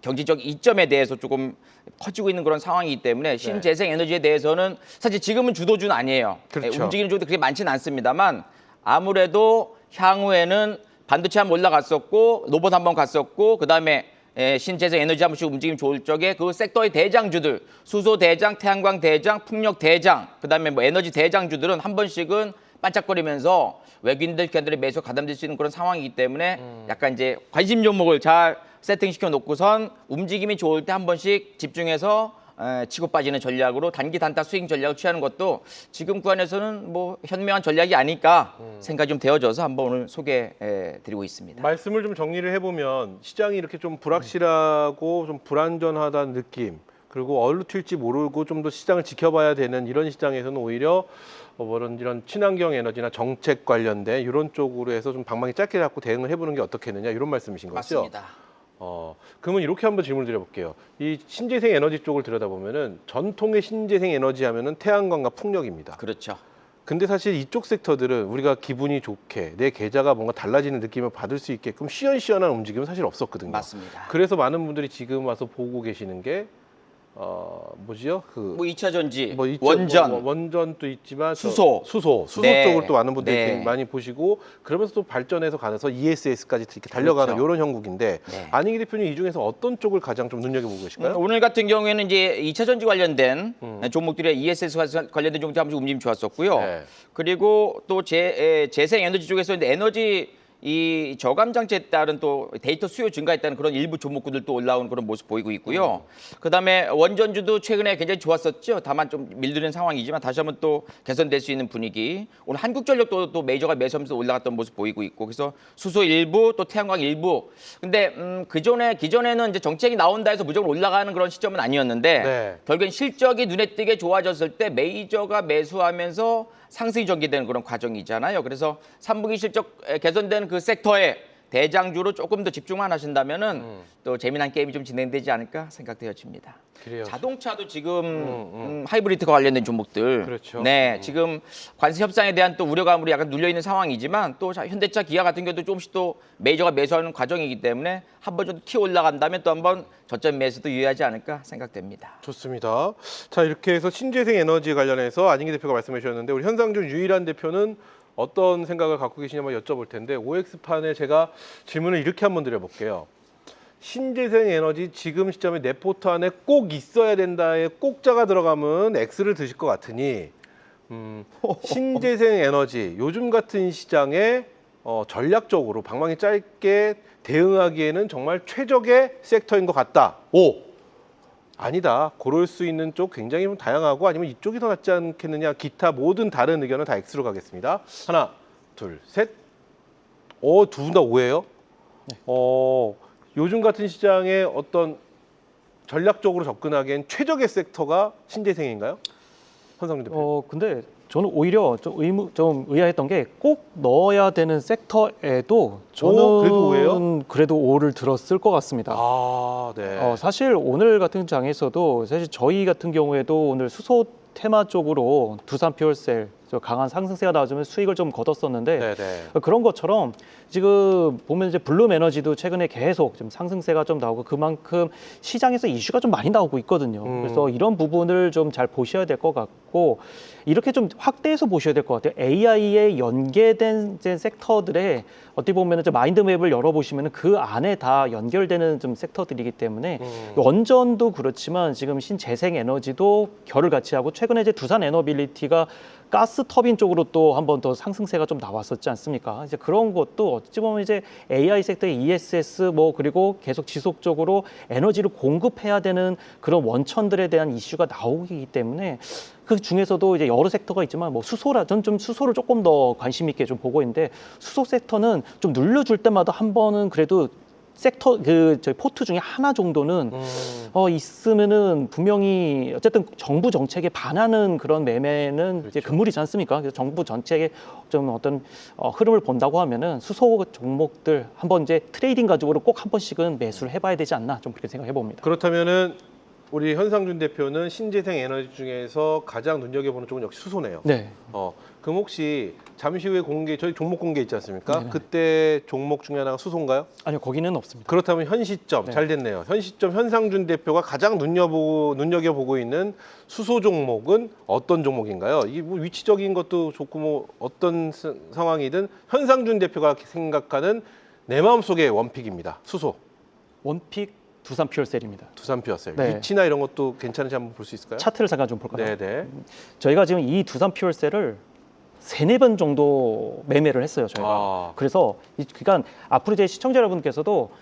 경제적 이점에 대해서 조금 커지고 있는 그런 상황이기 때문에 신재생 에너지에 대해서는 사실 지금은 주도주는 아니에요. 그렇죠. 움직이는 쪽도 그렇게 많지는 않습니다만 아무래도 향후에는 반도체 한번 올라갔었고 로봇 한번 갔었고 그다음에 신재생 에너지 한 번씩 움직이면 좋을 적에 그 섹터의 대장주들 수소 대장, 태양광 대장, 풍력 대장 그다음에 뭐 에너지 대장주들은 한 번씩은 반짝거리면서 외국인들 걔들의 매수 가담될 수 있는 그런 상황이기 때문에 약간 이제 관심 종목을 잘 세팅시켜 놓고선 움직임이 좋을 때 한 번씩 집중해서 치고 빠지는 전략으로 단기 단타 스윙 전략을 취하는 것도 지금 구간에서는 뭐 현명한 전략이 아닐까 생각이 좀 되어져서 한번 오늘 소개해드리고 있습니다. 말씀을 좀 정리를 해보면 시장이 이렇게 좀 불확실하고 좀 불안전하다는 느낌 그리고 어디로 튈지 모르고 좀 더 시장을 지켜봐야 되는 이런 시장에서는 오히려 이런 친환경 에너지나 정책 관련된 이런 쪽으로 해서 좀 방망이 짧게 잡고 대응을 해보는 게 어떻겠느냐 이런 말씀이신 거죠? 맞습니다. 그러면 이렇게 한번 질문을 드려볼게요. 이 신재생 에너지 쪽을 들여다보면은 전통의 신재생 에너지 하면은 태양광과 풍력입니다. 그렇죠. 근데 사실 이쪽 섹터들은 우리가 기분이 좋게 내 계좌가 뭔가 달라지는 느낌을 받을 수 있게끔 시원시원한 움직임은 사실 없었거든요. 맞습니다. 그래서 많은 분들이 지금 와서 보고 계시는 게 뭐지요? 뭐 2차 전지, 뭐 이쪽 원전, 원전도 있지만 수소. 수소 네. 쪽을 또 많은 분들이 네. 되게 많이 보시고 그러면서 또 발전해서 가서 ESS까지 이렇게 달려가는 그렇죠. 이런 형국인데 네. 안희기 대표님 이 중에서 어떤 쪽을 가장 좀 눈여겨보고 계실까요? 오늘 같은 경우에는 이제 2차 전지 관련된 종목들의 ESS 관련된 종목 잠시 움직임 좋았었고요. 네. 그리고 또 재생 에너지 쪽에서 이제 에너지 이 저감 장치에 따른 또 데이터 수요 증가했다는 그런 일부 종목군들 또 올라온 그런 모습 보이고 있고요. 그다음에 원전주도 최근에 굉장히 좋았었죠. 다만 좀 밀리는 상황이지만 다시 한번 또 개선될 수 있는 분위기. 오늘 한국전력도 또 메이저가 매수하면서 올라갔던 모습 보이고 있고 그래서 수소 일부 또 태양광 일부. 근데 기존에는 이제 정책이 나온다 해서 무조건 올라가는 그런 시점은 아니었는데 네. 결국엔 실적이 눈에 띄게 좋아졌을 때 메이저가 매수하면서 상승이 전개되는 그런 과정이잖아요. 그래서 3분기 실적 개선되는 그 섹터에 대장주로 조금 더 집중만 하신다면은 또 재미난 게임이 좀 진행되지 않을까 생각되어집니다. 그래요. 자동차도 지금 하이브리드가 관련된 종목들, 그렇죠. 네, 지금 관세 협상에 대한 또 우려감으로 약간 눌려 있는 상황이지만 또 현대차, 기아 같은 경우도 조금씩 또 메이저가 매수하는 과정이기 때문에 한 번 정도 튀어 올라간다면 또 한번 저점 매수도 유의하지 않을까 생각됩니다. 좋습니다. 자 이렇게 해서 신재생 에너지 관련해서 안희기 대표가 말씀해 주셨는데 우리 현상준 유일한 대표는 어떤 생각을 갖고 계시냐고 여쭤볼 텐데 OX판에 제가 질문을 이렇게 한번 드려볼게요. 신재생 에너지 지금 시점에 내 포트 안에 꼭 있어야 된다에 꼭자가 들어가면 X를 드실 것 같으니 신재생 에너지 요즘 같은 시장에 전략적으로 방망이 짧게 대응하기에는 정말 최적의 섹터인 것 같다. 오! 아니다. 고를 수 있는 쪽 굉장히 좀 다양하고 아니면 이쪽이 더 낫지 않겠느냐. 기타 모든 다른 의견은 다 X로 가겠습니다. 하나, 둘, 셋. 두 분 다 O예요. 요즘 같은 시장에 어떤 전략적으로 접근하기엔 최적의 sek터가 신재생인가요? 현상준 대표. 근데 저는 오히려 좀 의아했던 게 꼭 넣어야 되는 섹터에도 저는 그래도 O를 들었을 것 같습니다. 네. 사실 오늘 같은 장에서도 사실 저희 같은 경우에도 오늘 수소 테마 쪽으로 두산 퓨얼셀 강한 상승세가 나와주면 수익을 좀 거뒀었는데 네네. 그런 것처럼 지금 보면 이제 블룸 에너지도 최근에 계속 좀 상승세가 좀 나오고 그만큼 시장에서 이슈가 좀 많이 나오고 있거든요. 그래서 이런 부분을 좀 잘 보셔야 될 것 같고 이렇게 좀 확대해서 보셔야 될 것 같아요. AI에 연계된 이제 섹터들의 어떻게 보면 좀 마인드맵을 열어보시면 그 안에 다 연결되는 좀 섹터들이기 때문에 원전도 그렇지만 지금 신재생 에너지도 결을 같이 하고 최근에 이제 두산 에너빌리티가 가스 터빈 쪽으로 또 한 번 더 상승세가 좀 나왔었지 않습니까? 이제 그런 것도 어찌 보면 이제 AI 섹터의 ESS 그리고 계속 지속적으로 에너지를 공급해야 되는 그런 원천들에 대한 이슈가 나오기 때문에 그 중에서도 이제 여러 섹터가 있지만 저는 좀 수소를 조금 더 관심 있게 좀 보고 있는데 수소 섹터는 좀 눌려줄 때마다 한 번은 그래도 섹터 저희 포트 중에 하나 정도는 있으면은 분명히 어쨌든 정부 정책에 반하는 그런 매매는 이제 금물이지 않습니까? 그래서 정부 전체의 좀 어떤 흐름을 본다고 하면은 수소 종목들 한번 이제 트레이딩 가지고로 꼭 한 번씩은 매수를 해봐야 되지 않나 좀 그렇게 생각해 봅니다. 그렇다면은 우리 현상준 대표는 신재생 에너지 중에서 가장 눈여겨보는 쪽은 역시 수소네요. 네. 그럼 혹시 잠시 후에 저희 종목 공개 있지 않습니까? 네네. 그때 종목 중에 하나가 수소인가요? 아니요, 거기는 없습니다. 그렇다면 현 시점 네. 잘 됐네요. 현 시점 현상준 대표가 가장 눈여겨보고 있는 수소 종목은 어떤 종목인가요? 이게 뭐 위치적인 것도 좋고 어떤 상황이든 현상준 대표가 생각하는 내 마음속의 원픽입니다. 수소. 원픽 두산 퓨얼셀입니다. 두산 퓨어셀. 네. 위치나 이런 것도 괜찮은지 한번 볼 수 있을까요? 차트를 잠깐 좀 볼까요? 네네. 저희가 지금 이 두산 퓨얼셀을 3-4번 정도 매매를 했어요, 저희가. 그래서 그러니까 앞으로 이제 시청자 여러분께서도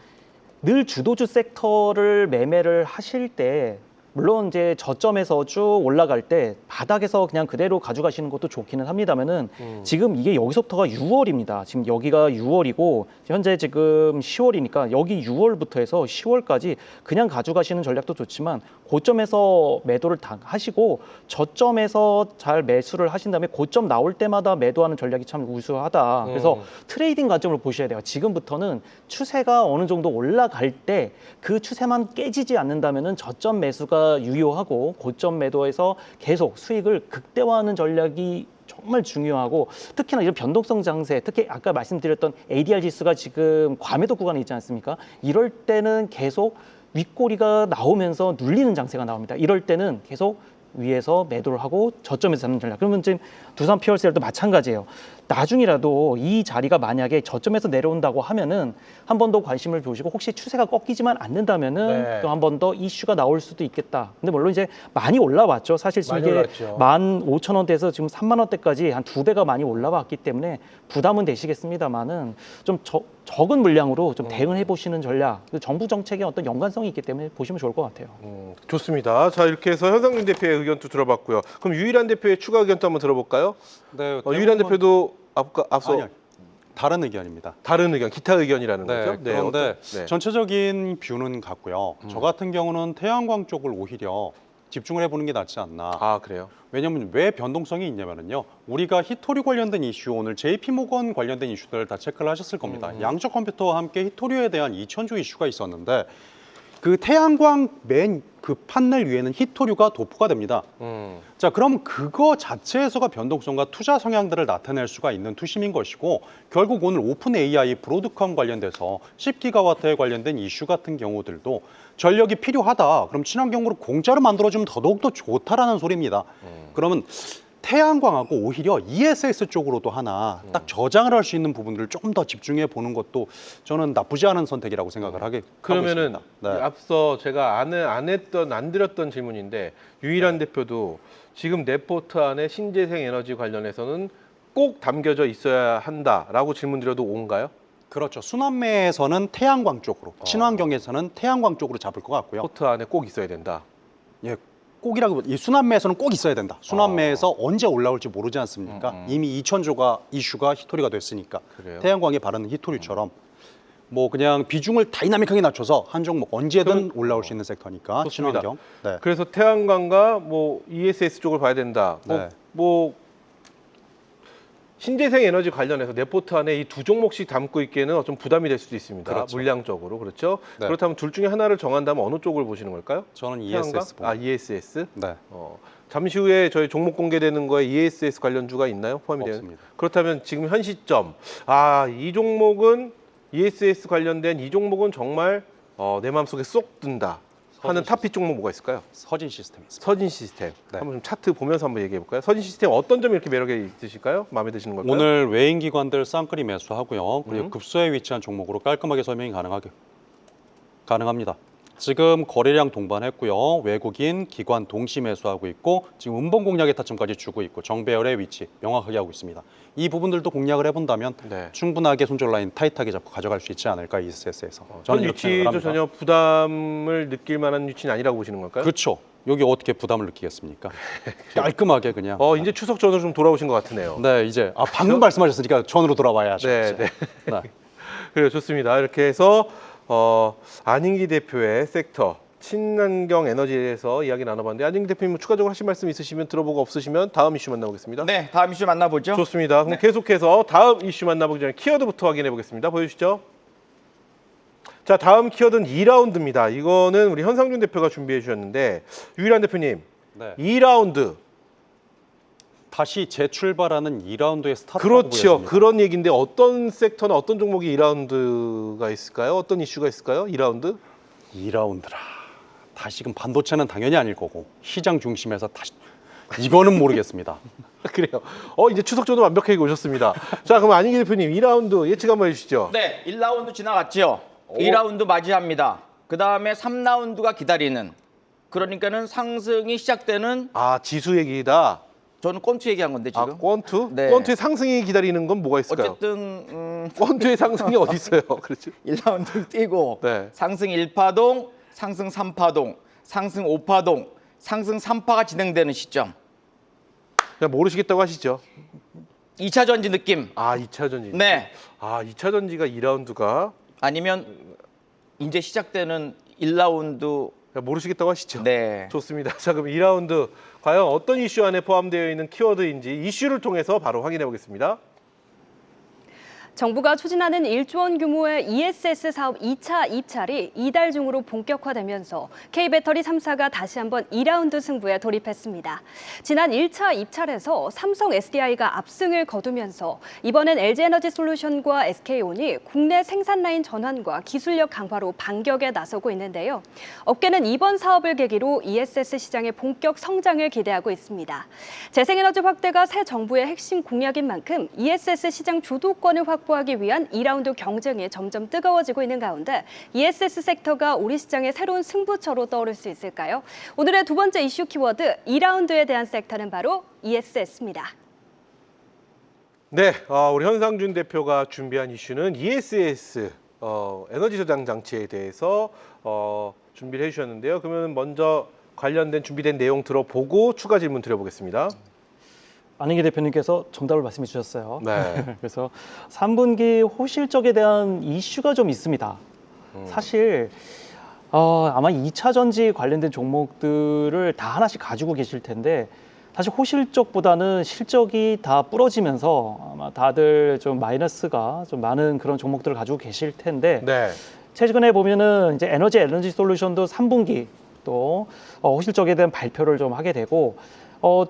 늘 주도주 섹터를 매매를 하실 때 물론 이제 저점에서 쭉 올라갈 때 바닥에서 그냥 그대로 가져가시는 것도 좋기는 합니다만은 지금 이게 여기서부터가 6월입니다. 지금 여기가 6월이고 현재 지금 10월이니까 여기 6월부터 해서 10월까지 그냥 가져가시는 전략도 좋지만 고점에서 매도를 다 하시고 저점에서 잘 매수를 하신 다음에 고점 나올 때마다 매도하는 전략이 참 우수하다. 그래서 트레이딩 관점을 보셔야 돼요. 지금부터는 추세가 어느 정도 올라갈 때 그 추세만 깨지지 않는다면은 저점 매수가 유효하고 고점 매도에서 계속 수익을 극대화하는 전략이 정말 중요하고 특히나 이런 변동성 장세, 특히 아까 말씀드렸던 ADR 지수가 지금 과매도 구간에 있지 않습니까? 이럴 때는 계속 윗꼬리가 나오면서 눌리는 장세가 나옵니다. 이럴 때는 계속 위에서 매도를 하고 저점에서 잡는 전략. 그러면 지금 두산 PLC도 마찬가지예요. 나중이라도 이 자리가 만약에 저점에서 내려온다고 하면은 한 번 더 관심을 보시고 혹시 추세가 꺾이지만 않는다면은 네. 또 한 번 더 이슈가 나올 수도 있겠다. 근데 물론 이제 많이 올라왔죠. 사실 지금 많이 이게 올랐죠. 15,000원대에서 지금 3만 원대까지 한 2배가 많이 올라왔기 때문에 부담은 되시겠습니다만은 좀 적은 물량으로 좀 대응해 보시는 전략. 정부 정책의 어떤 연관성이 있기 때문에 보시면 좋을 것 같아요. 좋습니다. 자, 이렇게 해서 현상준 대표의 의견도 들어봤고요. 그럼 유일한 대표의 추가 의견도 한번 들어볼까요? 네, 유일한 대표도 앞서 아니요, 다른 의견입니다. 다른 의견, 기타 의견이라는 네, 거죠? 그런데 네. 전체적인 뷰는 같고요. 저 같은 경우는 태양광 쪽을 오히려 집중을 해보는 게 낫지 않나. 아, 그래요? 왜냐하면 왜 변동성이 있냐면요. 우리가 히토류 관련된 이슈, 오늘 JP모건 관련된 이슈들 다 체크를 하셨을 겁니다. 양적 컴퓨터와 함께 히토류에 대한 2,000조 이슈가 있었는데 그 태양광 맨 그 판넬 위에는 히토류가 도포가 됩니다. 자, 그럼 그거 자체에서가 변동성과 투자 성향들을 나타낼 수가 있는 투심인 것이고 결국 오늘 오픈 AI 브로드컴 관련돼서 10기가와트에 관련된 이슈 같은 경우들도 전력이 필요하다. 그럼 친환경으로 공짜로 만들어주면 더더욱 더 좋다라는 소리입니다. 그러면 태양광하고 오히려 ESS 쪽으로도 하나 딱 저장을 할 수 있는 부분들을 조금 더 집중해 보는 것도 저는 나쁘지 않은 선택이라고 생각을 하고 그러면은 있습니다. 네. 앞서 제가 안 드렸던 질문인데 유일한 대표도 지금 레포트 안에 신재생 에너지 관련해서는 꼭 담겨져 있어야 한다라고 질문드려도 온가요? 그렇죠. 순환매에서는 태양광 쪽으로, 친환경에서는 태양광 쪽으로 잡을 것 같고요. 포트 안에 꼭 있어야 된다. 예, 꼭이라고 이 순환매에서는 꼭 있어야 된다. 순환매에서 언제 올라올지 모르지 않습니까? 이미 2,000조가 이슈가 히토리가 됐으니까. 그래요? 태양광에 바르는 히토리처럼 뭐 그냥 비중을 다이나믹하게 낮춰서 한 종목 언제든 올라올 수 있는 섹터니까 좋습니다. 친환경. 네. 그래서 태양광과 뭐 ESS 쪽을 봐야 된다. 네. 뭐 신재생 에너지 관련해서 레포트 안에 이 두 종목씩 담고 있기에는 좀 부담이 될 수도 있습니다. 그렇죠. 물량적으로. 그렇죠? 네. 그렇다면 둘 중에 하나를 정한다면 어느 쪽을 보시는 걸까요? 저는 태양광? ESS 봅니다. ESS. 네. 잠시 후에 저희 종목 공개되는 거에 ESS 관련주가 있나요? 포함이 되는? 없습니다. 그렇다면 지금 현 시점 이 종목은 ESS 관련된 이 종목은 정말 내 마음속에 쏙 든다 하는 탑픽 종목 뭐가 있을까요? 서진 시스템 있습니다. 서진 시스템. 네. 한번 좀 차트 보면서 한번 얘기해 볼까요? 서진 시스템 어떤 점이 이렇게 매력이 있으실까요? 마음에 드시는 걸까요? 오늘 외인 기관들 쌍끌이 매수하고요. 그리고 급소에 위치한 종목으로 깔끔하게 설명이 가능합니다. 지금 거래량 동반했고요. 외국인 기관 동시 매수하고 있고 지금 음봉 공략의 타점까지 주고 있고 정배열의 위치 명확하게 하고 있습니다. 이 부분들도 공략을 해본다면 네. 충분하게 손절 라인 타이트하게 잡고 가져갈 수 있지 않을까 ESS에서. 전 위치도 전혀 부담을 느낄 만한 위치는 아니라고 보시는 걸까요? 그렇죠. 여기 어떻게 부담을 느끼겠습니까? 깔끔하게 그냥. 이제 추석 전으로 좀 돌아오신 것 같으네요. 네, 이제 방금 말씀하셨으니까 전으로 돌아와야죠. 네, 네. 네. 그래요, 좋습니다. 이렇게 해서 안인기 대표의 섹터 친환경 에너지에 대해서 이야기 나눠봤는데 안인기 대표님 추가적으로 하실 말씀 있으시면 들어보고 없으시면 다음 이슈 만나보겠습니다. 네, 다음 이슈 만나보죠. 좋습니다. 그럼 계속해서 다음 이슈 만나보기 전에 키워드부터 확인해 보겠습니다. 보여주시죠. 자, 다음 키워드는 2라운드입니다. 이거는 우리 현상준 대표가 준비해 주셨는데 유일한 대표님, 네. 2라운드. 다시 재출발하는 2라운드의 스타트라고 그렇죠. 보여집니다. 그런 얘기인데 어떤 섹터나 어떤 종목이 2라운드가 있을까요? 어떤 이슈가 있을까요? 2라운드? 2라운드라. 다시금 반도체는 당연히 아닐 거고 시장 중심에서 다시 이거는 모르겠습니다. 그래요. 이제 추석 전후 완벽하게 오셨습니다. 자, 그럼 안인기 대표님 2라운드 예측 한번 해주시죠. 네, 1라운드 지나갔죠. 2라운드 맞이합니다. 그 다음에 3라운드가 기다리는. 그러니까는 상승이 시작되는. 지수 얘기다. 저는 꼰투 얘기한 건데 지금. 꼰투? 네. 꼰투의 상승이 기다리는 건 뭐가 있을까요? 어쨌든 꼰투의 상승이 어디 있어요? 그렇죠. 1라운드를 뛰고 네. 상승 1파동, 상승 3파동, 상승 5파동, 상승 3파가 진행되는 시점. 그냥 모르시겠다고 하시죠. 2차 전지 느낌. 아, 2차 전지. 네. 아, 2차 전지가 2라운드가 아니면 이제 시작되는 1라운드. 모르시겠다고 하시죠. 네. 좋습니다. 자, 그럼 2라운드 과연 어떤 이슈 안에 포함되어 있는 키워드인지 이슈를 통해서 바로 확인해 보겠습니다. 정부가 추진하는 1조 원 규모의 ESS 사업 2차 입찰이 이달 중으로 본격화되면서 K배터리 3사가 다시 한번 2라운드 승부에 돌입했습니다. 지난 1차 입찰에서 삼성 SDI가 압승을 거두면서 이번엔 LG에너지솔루션과 SK온이 국내 생산 라인 전환과 기술력 강화로 반격에 나서고 있는데요. 업계는 이번 사업을 계기로 ESS 시장의 본격 성장을 기대하고 있습니다. 재생에너지 확대가 새 정부의 핵심 공약인 만큼 ESS 시장 주도권을 확보하기 위한 2라운드 경쟁이 점점 뜨거워지고 있는 가운데 ESS 섹터가 우리 시장의 새로운 승부처로 떠오를 수 있을까요? 오늘의 두 번째 이슈 키워드 2라운드에 대한 섹터는 바로 ESS입니다. 네, 우리 현상준 대표가 준비한 이슈는 ESS 에너지 저장 장치에 대해서 준비를 해주셨는데요. 그러면 먼저 관련된 준비된 내용 들어보고 추가 질문 드려보겠습니다. 안희기 대표님께서 정답을 말씀해 주셨어요. 네. 그래서 3분기 호실적에 대한 이슈가 좀 있습니다. 사실 아마 2차 전지 관련된 종목들을 다 하나씩 가지고 계실 텐데 사실 호실적보다는 실적이 다 부러지면서 아마 다들 좀 마이너스가 좀 많은 그런 종목들을 가지고 계실 텐데 네. 최근에 보면은 이제 에너지 솔루션도 3분기 또 호실적에 대한 발표를 좀 하게 되고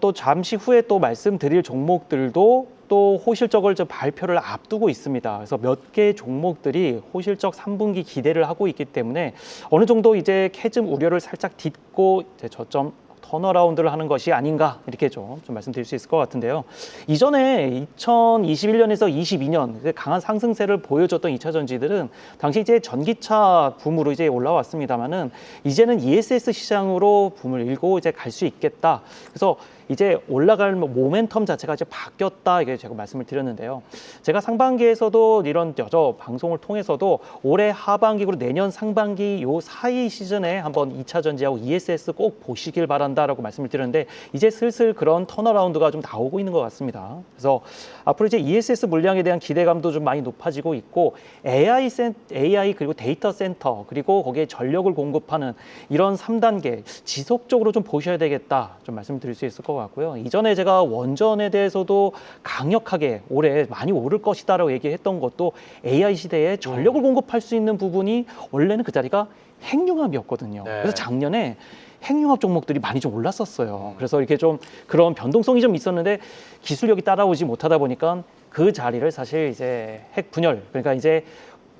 또 잠시 후에 또 말씀드릴 종목들도 또 호실적을 좀 발표를 앞두고 있습니다. 그래서 몇 개의 종목들이 호실적 3분기 기대를 하고 있기 때문에 어느 정도 이제 캐즘 우려를 살짝 딛고 이제 저점 턴어라운드를 하는 것이 아닌가 이렇게 좀 말씀드릴 수 있을 것 같은데요. 이전에 2021년에서 22년 강한 상승세를 보여줬던 2차 전지들은 당시 이제 전기차 붐으로 이제 올라왔습니다만은 이제는 ESS 시장으로 붐을 일고 이제 갈 수 있겠다. 그래서 이제 올라갈 모멘텀 자체가 이제 바뀌었다 이게 제가 말씀을 드렸는데요. 제가 상반기에서도 이런 여러 방송을 통해서도 올해 하반기 그리고 내년 상반기 요 사이 시즌에 한번 2차 전지하고 ESS 꼭 보시길 바란다라고 말씀을 드렸는데 이제 슬슬 그런 턴어라운드가 좀 나오고 있는 것 같습니다. 그래서 앞으로 이제 ESS 물량에 대한 기대감도 좀 많이 높아지고 있고 AI 그리고 데이터 센터 그리고 거기에 전력을 공급하는 이런 3단계 지속적으로 좀 보셔야 되겠다 좀 말씀드릴 수 있을 것 같고요. 이전에 제가 원전에 대해서도 강력하게 올해 많이 오를 것이다라고 얘기했던 것도 AI 시대에 전력을 공급할 수 있는 부분이 원래는 그 자리가 핵융합이었거든요. 네. 그래서 작년에 핵융합 종목들이 많이 좀 올랐었어요. 그래서 이렇게 좀 그런 변동성이 좀 있었는데 기술력이 따라오지 못하다 보니까 그 자리를 사실 이제 핵 분열 그러니까 이제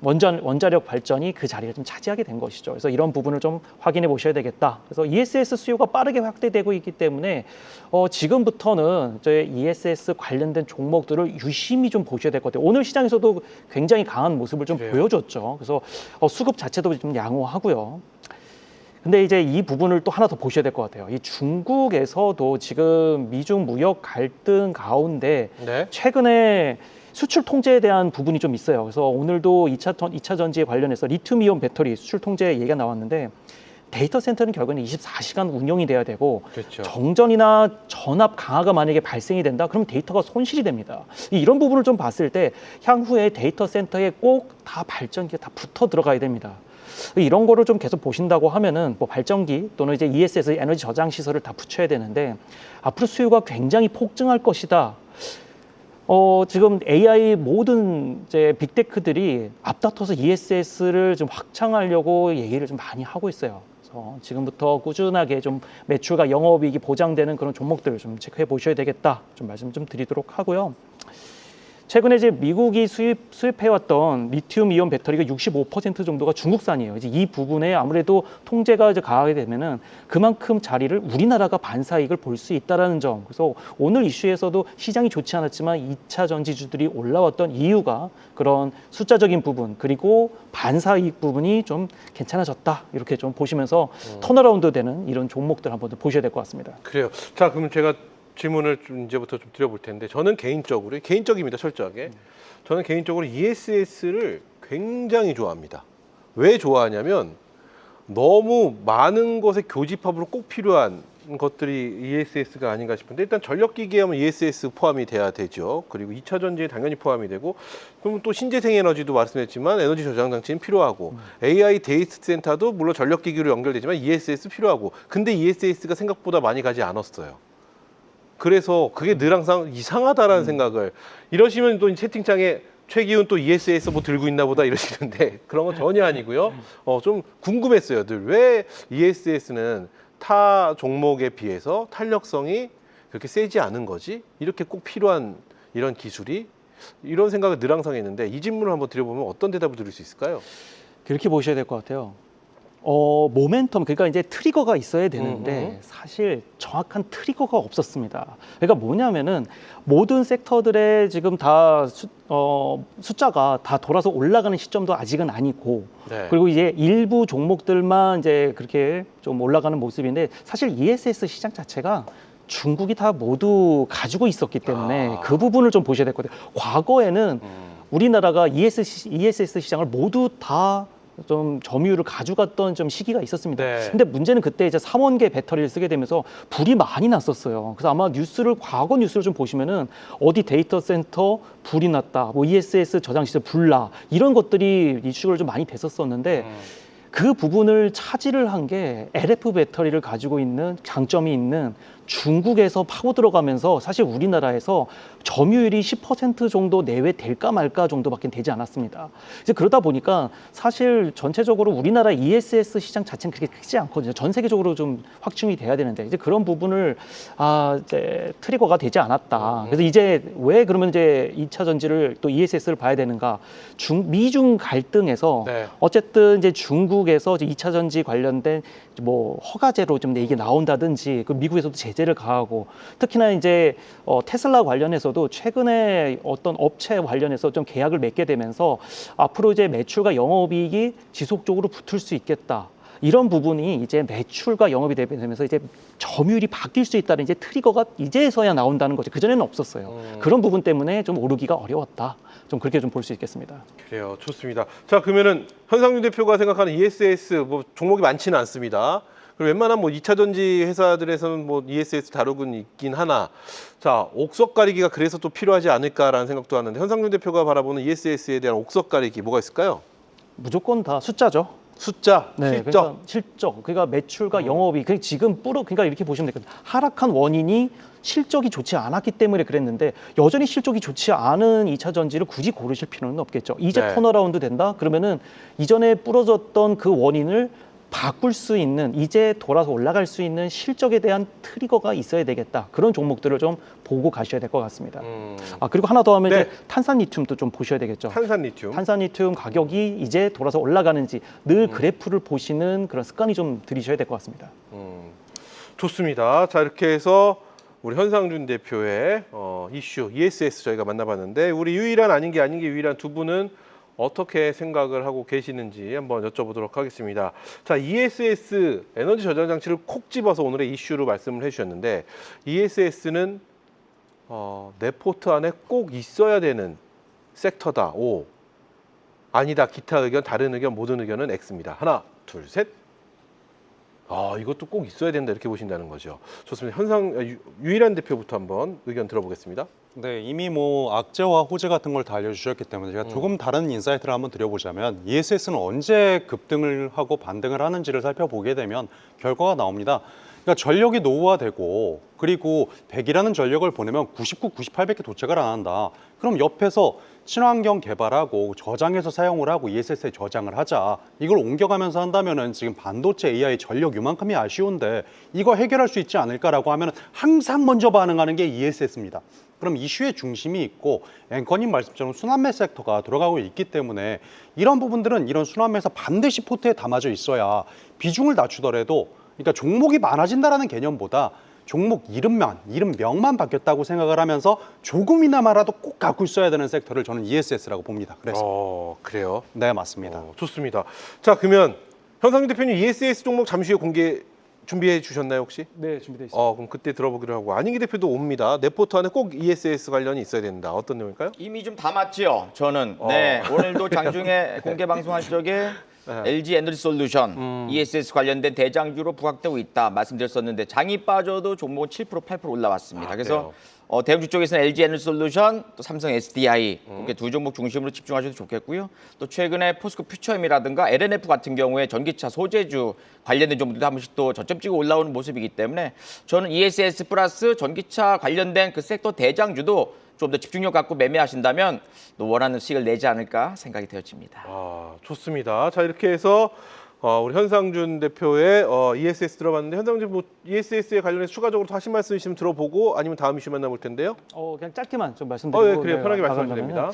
원자력 발전이 그 자리를 좀 차지하게 된 것이죠. 그래서 이런 부분을 좀 확인해 보셔야 되겠다. 그래서 ESS 수요가 빠르게 확대되고 있기 때문에 지금부터는 저희 ESS 관련된 종목들을 유심히 좀 보셔야 될 것 같아요. 오늘 시장에서도 굉장히 강한 모습을 좀 보여줬죠. 그래서 수급 자체도 좀 양호하고요. 근데 이제 이 부분을 또 하나 더 보셔야 될 것 같아요. 이 중국에서도 지금 미중 무역 갈등 가운데 네. 최근에 수출 통제에 대한 부분이 좀 있어요. 그래서 오늘도 2차 전지에 관련해서 리튬이온 배터리 수출 통제 얘기가 나왔는데 데이터 센터는 결국에는 24시간 운영이 돼야 되고 그렇죠. 정전이나 전압 강화가 만약에 발생이 된다. 그럼 데이터가 손실이 됩니다. 이런 부분을 좀 봤을 때 향후에 데이터 센터에 꼭 다 발전기가 다 붙어 들어가야 됩니다. 이런 거를 좀 계속 보신다고 하면은 뭐 발전기 또는 이제 ESS 에너지 저장 시설을 다 붙여야 되는데 앞으로 수요가 굉장히 폭증할 것이다. 지금 AI 모든 이제 빅테크들이 앞다퉈서 ESS를 좀 확장하려고 얘기를 좀 많이 하고 있어요. 그래서 지금부터 꾸준하게 좀 매출과 영업이익이 보장되는 그런 종목들을 좀 체크해 보셔야 되겠다. 좀 말씀 좀 드리도록 하고요. 최근에 이제 미국이 수입해왔던 리튬이온 배터리가 65% 정도가 중국산이에요. 이제 이 부분에 아무래도 통제가 이제 강하게 되면은 그만큼 자리를 우리나라가 반사이익을 볼 수 있다라는 점. 그래서 오늘 이슈에서도 시장이 좋지 않았지만 2차 전지주들이 올라왔던 이유가 그런 숫자적인 부분 그리고 반사이익 부분이 좀 괜찮아졌다. 이렇게 좀 보시면서 턴어라운드 되는 이런 종목들 한번 보셔야 될 것 같습니다. 그래요. 자, 그럼 제가 질문을 좀 이제부터 좀 드려볼 텐데 저는 개인적입니다. 철저하게. 저는 개인적으로 ESS를 굉장히 좋아합니다. 왜 좋아하냐면 너무 많은 것의 교집합으로 꼭 필요한 것들이 ESS가 아닌가 싶은데 일단 전력기기 하면 ESS 포함이 돼야 되죠. 그리고 2차 전지에 당연히 포함이 되고 그러면 또 신재생 에너지도 말씀했지만 에너지 저장 장치는 필요하고 AI 데이터 센터도 물론 전력기기로 연결되지만 ESS 필요하고 근데 ESS가 생각보다 많이 가지 않았어요. 그래서 그게 늘 항상 이상하다라는 생각을 이러시면 또 채팅창에 최기훈 또 ESS 뭐 들고 있나 보다 이러시는데 그런 건 전혀 아니고요. 좀 궁금했어요. 늘 왜 ESS는 타 종목에 비해서 탄력성이 그렇게 세지 않은 거지? 이렇게 꼭 필요한 이런 기술이? 이런 생각을 늘 항상 했는데 이 질문을 한번 드려보면 어떤 대답을 드릴 수 있을까요? 그렇게 보셔야 될 것 같아요. 모멘텀, 그러니까 이제 트리거가 있어야 되는데 사실 정확한 트리거가 없었습니다. 그러니까 뭐냐면은 모든 섹터들의 지금 다 숫자가 다 돌아서 올라가는 시점도 아직은 아니고 네. 그리고 이제 일부 종목들만 이제 그렇게 좀 올라가는 모습인데 사실 ESS 시장 자체가 중국이 다 모두 가지고 있었기 때문에 그 부분을 좀 보셔야 될 것 같아요. 과거에는 우리나라가 ESS 시장을 모두 다 좀 점유율을 가져갔던 좀 시기가 있었습니다. 네. 근데 문제는 그때 이제 3원계 배터리를 쓰게 되면서 불이 많이 났었어요. 그래서 아마 과거 뉴스를 좀 보시면은 어디 데이터 센터 불이 났다, 뭐 ESS 저장 시설 불나 이런 것들이 이슈가 좀 많이 됐었었는데 그 부분을 차지를 한 게 LF 배터리를 가지고 있는 장점이 있는 중국에서 파고 들어가면서 사실 우리나라에서 점유율이 10% 정도 내외 될까 말까 정도밖에 되지 않았습니다. 이제 그러다 보니까 사실 전체적으로 우리나라 ESS 시장 자체는 그렇게 크지 않거든요. 전 세계적으로 좀 확충이 돼야 되는데 이제 그런 부분을 이제 트리거가 되지 않았다. 그래서 이제 왜 그러면 이제 2차 전지를 또 ESS를 봐야 되는가? 미중 갈등에서 네. 어쨌든 이제 중국에서 이제 2차 전지 관련된 뭐 허가제로 좀 이게 나온다든지 그 미국에서도 제재를 가하고 특히나 이제 테슬라 관련해서도 최근에 어떤 업체 관련해서 좀 계약을 맺게 되면서 앞으로 이제 매출과 영업이익이 지속적으로 붙을 수 있겠다. 이런 부분이 이제 매출과 영업이 되면서 이제 점유율이 바뀔 수 있다는 이제 트리거가 이제서야 나온다는 거죠. 그전에는 없었어요. 그런 부분 때문에 좀 오르기가 어려웠다. 좀 그렇게 좀 볼 수 있겠습니다. 그래요. 좋습니다. 자, 그러면은 현상준 대표가 생각하는 ESS 뭐 종목이 많지는 않습니다. 그리고 웬만한 뭐 2차 전지 회사들에서는 뭐 ESS 다루고는 있긴 하나. 자, 옥석 가리기가 그래서 또 필요하지 않을까라는 생각도 하는데 현상준 대표가 바라보는 ESS에 대한 옥석 가리기 뭐가 있을까요? 무조건 다 숫자죠. 숫자, 네, 실적. 그러니까 실적, 그러니까 매출과 영업이 지금 그러니까 이렇게 보시면 되거든요. 하락한 원인이 실적이 좋지 않았기 때문에 그랬는데 여전히 실적이 좋지 않은 2차 전지를 굳이 고르실 필요는 없겠죠. 이제 네. 턴어라운드 된다? 그러면은 이전에 부러졌던 그 원인을 바꿀 수 있는 이제 돌아서 올라갈 수 있는 실적에 대한 트리거가 있어야 되겠다. 그런 종목들을 좀 보고 가셔야 될 것 같습니다. 그리고 하나 더 하면 네. 이제 탄산 리튬도 좀 보셔야 되겠죠. 탄산 리튬. 탄산 리튬 가격이 이제 돌아서 올라가는지 늘 그래프를 보시는 그런 습관이 좀 들이셔야 될 것 같습니다. 좋습니다. 자, 이렇게 해서 우리 현상준 대표의 이슈 ESS 저희가 만나봤는데 우리 유일한 아닌 게 유일한 두 분은 어떻게 생각을 하고 계시는지 한번 여쭤보도록 하겠습니다. 자, ESS 에너지 저장 장치를 콕 집어서 오늘의 이슈로 말씀을 해주셨는데 ESS는 내 포트 안에 꼭 있어야 되는 섹터다. O. 아니다. 기타 의견, 다른 의견, 모든 의견은 X입니다. 하나, 둘, 셋. 이것도 꼭 있어야 된다 이렇게 보신다는 거죠. 좋습니다. 유일한 대표부터 한번 의견 들어보겠습니다. 네, 이미 뭐 악재와 호재 같은 걸 다 알려주셨기 때문에 제가 조금 다른 인사이트를 한번 드려보자면 ESS는 언제 급등을 하고 반등을 하는지를 살펴보게 되면 결과가 나옵니다. 그러니까 전력이 노후화되고 그리고 100이라는 전력을 보내면 99, 98밖에 도착을 안 한다. 그럼 옆에서 친환경 개발하고 저장해서 사용을 하고 ESS에 저장을 하자. 이걸 옮겨가면서 한다면은 지금 반도체 AI 전력 요만큼이 아쉬운데 이거 해결할 수 있지 않을까라고 하면은 항상 먼저 반응하는 게 ESS입니다. 그럼 이슈의 중심이 있고 앵커님 말씀처럼 순환매 섹터가 들어가고 있기 때문에 이런 부분들은 이런 순환매에서 반드시 포트에 담아져 있어야 비중을 낮추더라도 그러니까 종목이 많아진다라는 개념보다 종목 이름명만 바뀌었다고 생각을 하면서 조금이나마라도 꼭 갖고 있어야 되는 섹터를 저는 ESS라고 봅니다. 그래서 그래요? 네, 맞습니다. 좋습니다. 자, 그러면 현상준 대표님 ESS 종목 잠시 후에 공개 준비해 주셨나요 혹시? 네, 준비되어 있습니다. 그럼 그때 들어보기로 하고 안인기 대표도 옵니다. 내 포트 안에 꼭 ESS 관련이 있어야 된다. 어떤 내용일까요? 이미 좀 담았지요. 저는 오늘도 장중에 공개 방송할 적에 네. LG 에너지 솔루션, ESS 관련된 대장주로 부각되고 있다 말씀드렸었는데 장이 빠져도 종목은 7% 8% 올라왔습니다. 아, 그래서 그래요? 대형주 쪽에서는 LG 에너지 솔루션, 또 삼성 SDI 이렇게 두 종목 중심으로 집중하셔도 좋겠고요. 또 최근에 포스코 퓨처엠이라든가 LNF 같은 경우에 전기차 소재주 관련된 종목들도 한 번씩 또 저점 찍어 올라오는 모습이기 때문에 저는 ESS 플러스 전기차 관련된 그 섹터 대장주도 좀 더 집중력 갖고 매매하신다면 또 원하는 수익을 내지 않을까 생각이 되어집니다. 아, 좋습니다. 자, 이렇게 해서 우리 현상준 대표의 ESS 들어봤는데 현상준 뭐 ESS에 관련해서 추가적으로 더 하신 말씀 있으면 들어보고 아니면 다음 이슈 만나볼 텐데요. 그냥 짧게만 좀 말씀드리고 예, 그래요. 편하게 말씀하셔도 나가려면은 됩니다.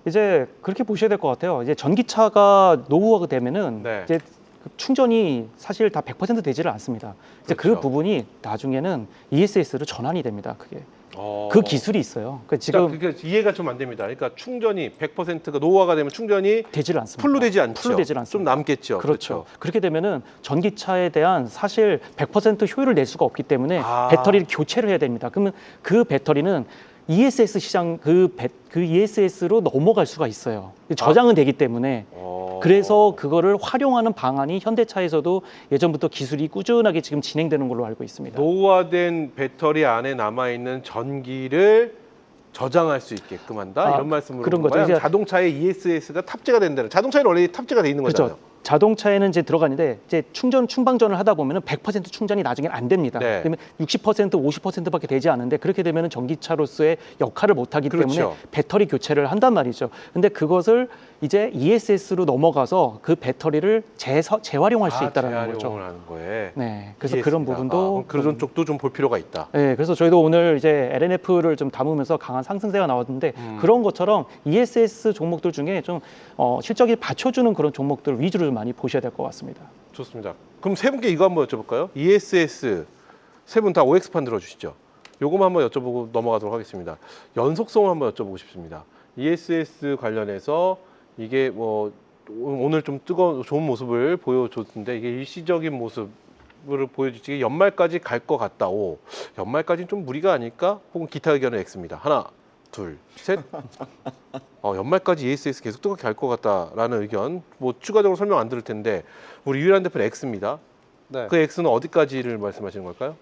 이제 그렇게 보셔야 될 것 같아요. 이제 전기차가 노후화가 되면은 네. 이제 그 충전이 사실 다 100% 되지를 않습니다. 이제 그 그렇죠. 부분이 나중에는 ESS로 전환이 됩니다. 그게 어. 그 기술이 있어요. 그러니까 지금 지금 그러니까 이해가 좀 안 됩니다. 그러니까 충전이 100%가 노후화가 되면 충전이 되지를 않습니다. 풀로 되지 않죠. 풀로 되질 좀 않습니다. 남겠죠. 그렇죠. 그렇게 되면은 전기차에 대한 사실 100% 효율을 낼 수가 없기 때문에 아. 배터리를 교체를 해야 됩니다. 그러면 그 배터리는 ESS 시장 그 ESS로 넘어갈 수가 있어요. 저장은 되기 때문에 그래서 그거를 활용하는 방안이 현대차에서도 예전부터 기술이 꾸준하게 지금 진행되는 걸로 알고 있습니다. 노후화된 배터리 안에 남아 있는 전기를 저장할 수 있게끔 한다 이런 말씀으로 그런 본 거죠. 거예요? 이제- 자동차에 ESS가 탑재가 된다는. 자동차에는 원래 탑재가 돼 있는 거잖아요. 그렇죠. 자동차에는 이제 들어가는데 이제 충방전을 하다 보면은 100% 충전이 나중에는 안 됩니다. 네. 그러면 60%, 50%밖에 되지 않는데 그렇게 되면은 전기차로서의 역할을 못 하기 그렇죠. 때문에 배터리 교체를 한단 말이죠. 근데 그것을 이제 ESS로 넘어가서 그 배터리를 재활용할 수 있다라는 거죠. 재활용을 하는 거에. 네. 그래서 ESS다. 그런 부분도 그런 쪽도 좀 볼 필요가 있다. 네, 그래서 저희도 오늘 이제 LNF를 좀 담으면서 강한 상승세가 나왔는데 그런 것처럼 ESS 종목들 중에 좀 실적이 받쳐주는 그런 종목들 위주로 좀 많이 보셔야 될 것 같습니다. 좋습니다. 그럼 세 분께 이거 한번 여쭤볼까요? ESS 세 분 다 OX판 들어주시죠. 요거만 한번 여쭤보고 넘어가도록 하겠습니다. 연속성을 한번 여쭤보고 싶습니다. ESS 관련해서 이게 뭐 오늘 좀 뜨거운 좋은 모습을 보여줬는데 이게 일시적인 모습을 보여주지 연말까지 갈 것 같다. 오, 연말까지는 좀 무리가 아닐까? 혹은 기타 의견은 X입니다. 하나, 둘, 셋. 연말까지 ESS 계속 뜨겁게 갈 것 같다라는 의견. 뭐 추가적으로 설명 안 들을 텐데 우리 유일한 대표는 X입니다. 네. 그 X는 어디까지를 말씀하시는 걸까요?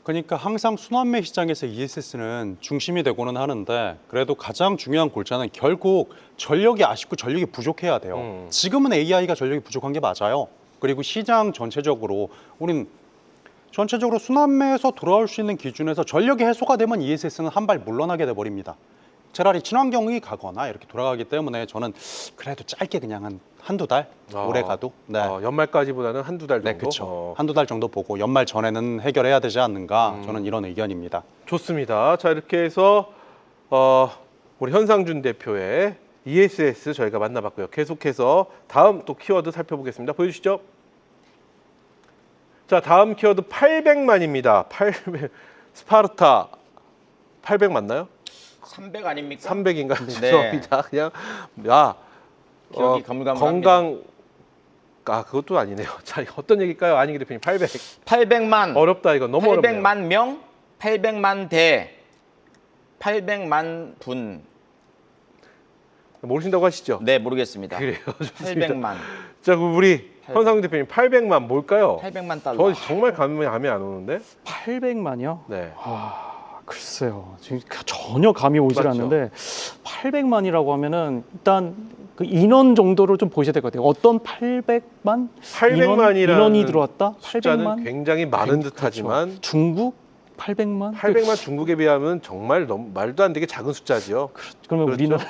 그러니까 항상 순환매 시장에서 ESS는 중심이 되고는 하는데 그래도 가장 중요한 골자는 결국 전력이 아쉽고 전력이 부족해야 돼요. 지금은 AI가 전력이 부족한 게 맞아요. 그리고 시장 전체적으로 우린 전체적으로 순환매에서 돌아올 수 있는 기준에서 전력이 해소가 되면 ESS는 한 발 물러나게 돼버립니다. 차라리 친환경이 가거나 이렇게 돌아가기 때문에 저는 그래도 짧게 그냥 한두 달 오래 가도 연말까지보다는 한두 달 정도. 네, 그렇죠. 한두 달 정도 보고 연말 전에는 해결해야 되지 않는가 저는 이런 의견입니다. 좋습니다. 자, 이렇게 해서 우리 현상준 대표의 ESS 저희가 만나봤고요. 계속해서 다음 또 키워드 살펴보겠습니다. 보여주시죠. 자, 다음 키워드 800만입니다. 800 스파르타 800 맞나요? 300 아닙니까? 300인가? 네. 죄송합니다. 그냥 기억이 가물가물합니다. 건강 그것도 아니네요. 자, 이거 어떤 얘기일까요? 안희기 대표님 800. 800만 어렵다 이거 너무 어렵네요. 800만 명, 800만 대, 800만 분. 모르신다고 하시죠? 네, 모르겠습니다. 그래요. 좋습니다. 800만. 자, 그럼 우리 현상준 대표님 800만 뭘까요? 800만 달러. 저 정말 감이 안 오는데. 800만이요? 네. 글쎄요. 지금 전혀 감이 오질 맞죠? 않는데 800만이라고 하면은 일단 그 인원 정도로 좀 보셔야 될 것 같아요. 어떤 800만? 800만이라는 인원이 들어왔다? 숫자는 800만? 굉장히 많은 그렇죠. 듯하지만 중국? 800만? 800만 중국에 비하면 정말 너무 말도 안 되게 작은 숫자죠. 그러면 그렇죠? 우리나라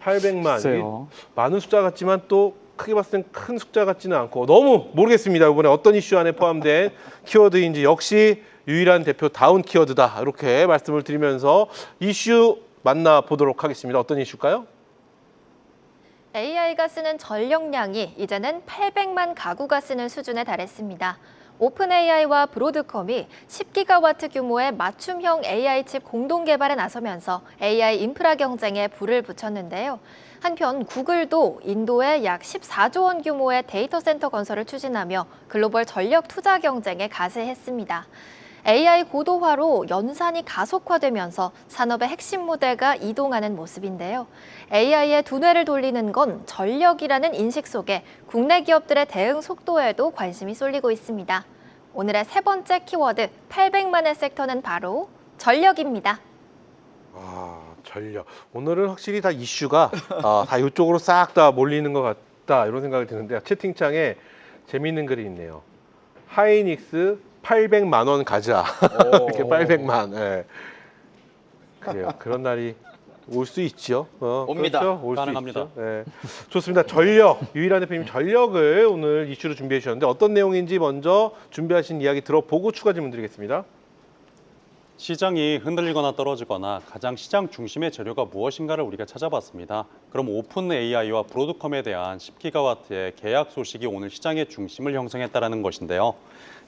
800만 글쎄요. 많은 숫자 같지만 또 크게 봤을 땐 큰 숫자 같지는 않고 너무 모르겠습니다. 이번에 어떤 이슈 안에 포함된 키워드인지 역시 유일한 대표 다운 키워드다 이렇게 말씀을 드리면서 이슈 만나보도록 하겠습니다. 어떤 이슈일까요? AI가 쓰는 전력량이 이제는 800만 가구가 쓰는 수준에 달했습니다. 오픈 AI와 브로드컴이 10기가와트 규모의 맞춤형 AI 칩 공동 개발에 나서면서 AI 인프라 경쟁에 불을 붙였는데요. 한편 구글도 인도에 약 14조 원 규모의 데이터 센터 건설을 추진하며 글로벌 전력 투자 경쟁에 가세했습니다. AI 고도화로 연산이 가속화되면서 산업의 핵심 모델가 이동하는 모습인데요. AI의 두뇌를 돌리는 건 전력이라는 인식 속에 국내 기업들의 대응 속도에도 관심이 쏠리고 있습니다. 오늘의 세 번째 키워드 800만의 섹터는 바로 전력입니다. 아, 전력. 오늘은 확실히 다 이슈가 다 이쪽으로 싹 다 몰리는 것 같다 이런 생각이 드는데 채팅창에 재미있는 글이 있네요. 하이닉스 800만 원 가자. 이렇게 800만. 예. 그래요. 그런 날이 올 수 있죠. 옵니다. 그렇죠? 올 가능합니다. 수 있죠. 예. 좋습니다. 전력. 유일한 대표님 전력을 오늘 이슈로 준비해 주셨는데 어떤 내용인지 먼저 준비하신 이야기 들어보고 추가 질문 드리겠습니다. 시장이 흔들리거나 떨어지거나 가장 시장 중심의 재료가 무엇인가를 우리가 찾아봤습니다. 그럼 오픈 AI와 브로드컴에 대한 10기가와트의 계약 소식이 오늘 시장의 중심을 형성했다는 것인데요.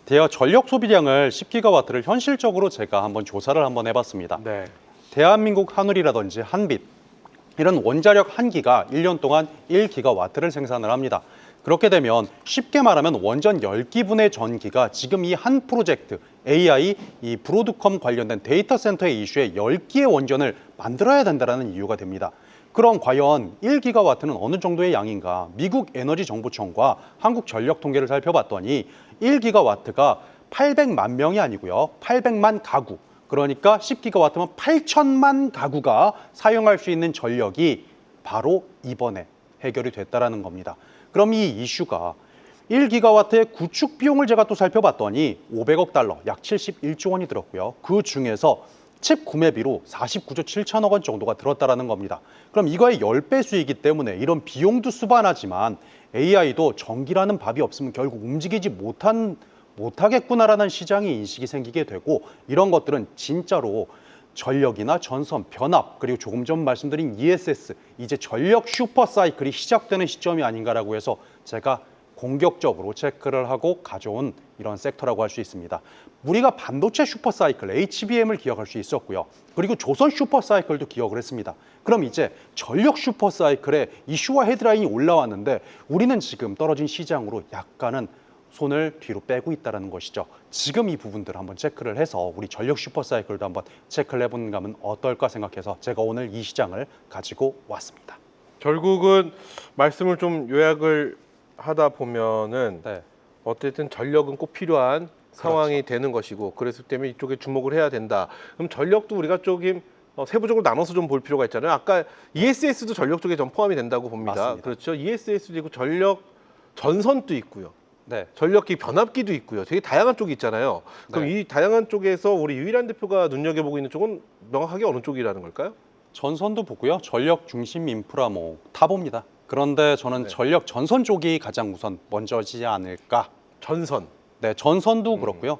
대여 전력 소비량을 10기가와트를 현실적으로 제가 한번 조사를 한번 해봤습니다. 네. 대한민국 한울이라든지 한빛 이런 원자력 한 기가 1년 동안 1기가와트를 생산을 합니다. 그렇게 되면 쉽게 말하면 원전 10기분의 전기가 지금 이 한 프로젝트 AI 이 브로드컴 관련된 데이터 센터의 이슈에 10기의 원전을 만들어야 된다는 이유가 됩니다. 그럼 과연 1기가와트는 어느 정도의 양인가? 미국 에너지정보청과 한국전력 통계를 살펴봤더니 1기가와트가 800만 명이 아니고요. 800만 가구. 그러니까 10기가와트면 8천만 가구가 사용할 수 있는 전력이 바로 이번에 해결이 됐다는 겁니다. 그럼 이 이슈가 1기가와트의 구축 비용을 제가 또 살펴봤더니 500억 달러, 약 71조 원이 들었고요. 그 중에서 칩 구매비로 49조 7천억 원 정도가 들었다는 겁니다. 그럼 이거의 10배수이기 때문에 이런 비용도 수반하지만 AI도 전기라는 밥이 없으면 결국 움직이지 못하겠구나라는 시장의 인식이 생기게 되고 이런 것들은 진짜로 전력이나 전선, 변압, 그리고 조금 전 말씀드린 ESS, 이제 전력 슈퍼사이클이 시작되는 시점이 아닌가라고 해서 제가 공격적으로 체크를 하고 가져온 이런 섹터라고 할 수 있습니다. 우리가 반도체 슈퍼사이클, HBM을 기억할 수 있었고요. 그리고 조선 슈퍼사이클도 기억을 했습니다. 그럼 이제 전력 슈퍼사이클에 이슈와 헤드라인이 올라왔는데 우리는 지금 떨어진 시장으로 약간은 손을 뒤로 빼고 있다는 것이죠. 지금 이 부분들을 한번 체크를 해서 우리 전력 슈퍼사이클도 한번 체크를 해보는 어떨까 생각해서 제가 오늘 이 시장을 가지고 왔습니다. 결국은 말씀을 좀 요약을 하다 보면은 네. 어쨌든 전력은 꼭 필요한 상황이 되는 것이고 그래서 때문에 이쪽에 주목을 해야 된다. 그럼 전력도 우리가 조금 세부적으로 나눠서 좀 볼 필요가 있잖아요. 아까 ESS도 전력 쪽에 좀 포함이 된다고 봅니다. 맞습니다. 그렇죠. ESS도 있고 전력 전선도 있고요. 네. 전력기 변압기도 있고요. 되게 다양한 쪽이 있잖아요. 그럼 네. 이 다양한 쪽에서 우리 유일한 대표가 눈여겨보고 있는 쪽은 명확하게 어느 쪽이라는 걸까요? 전선도 보고요. 전력 중심 인프라 다 봅니다. 그런데 저는 네. 전력 전선 쪽이 가장 우선 먼저지 않을까. 전선. 네, 전선도 그렇고요.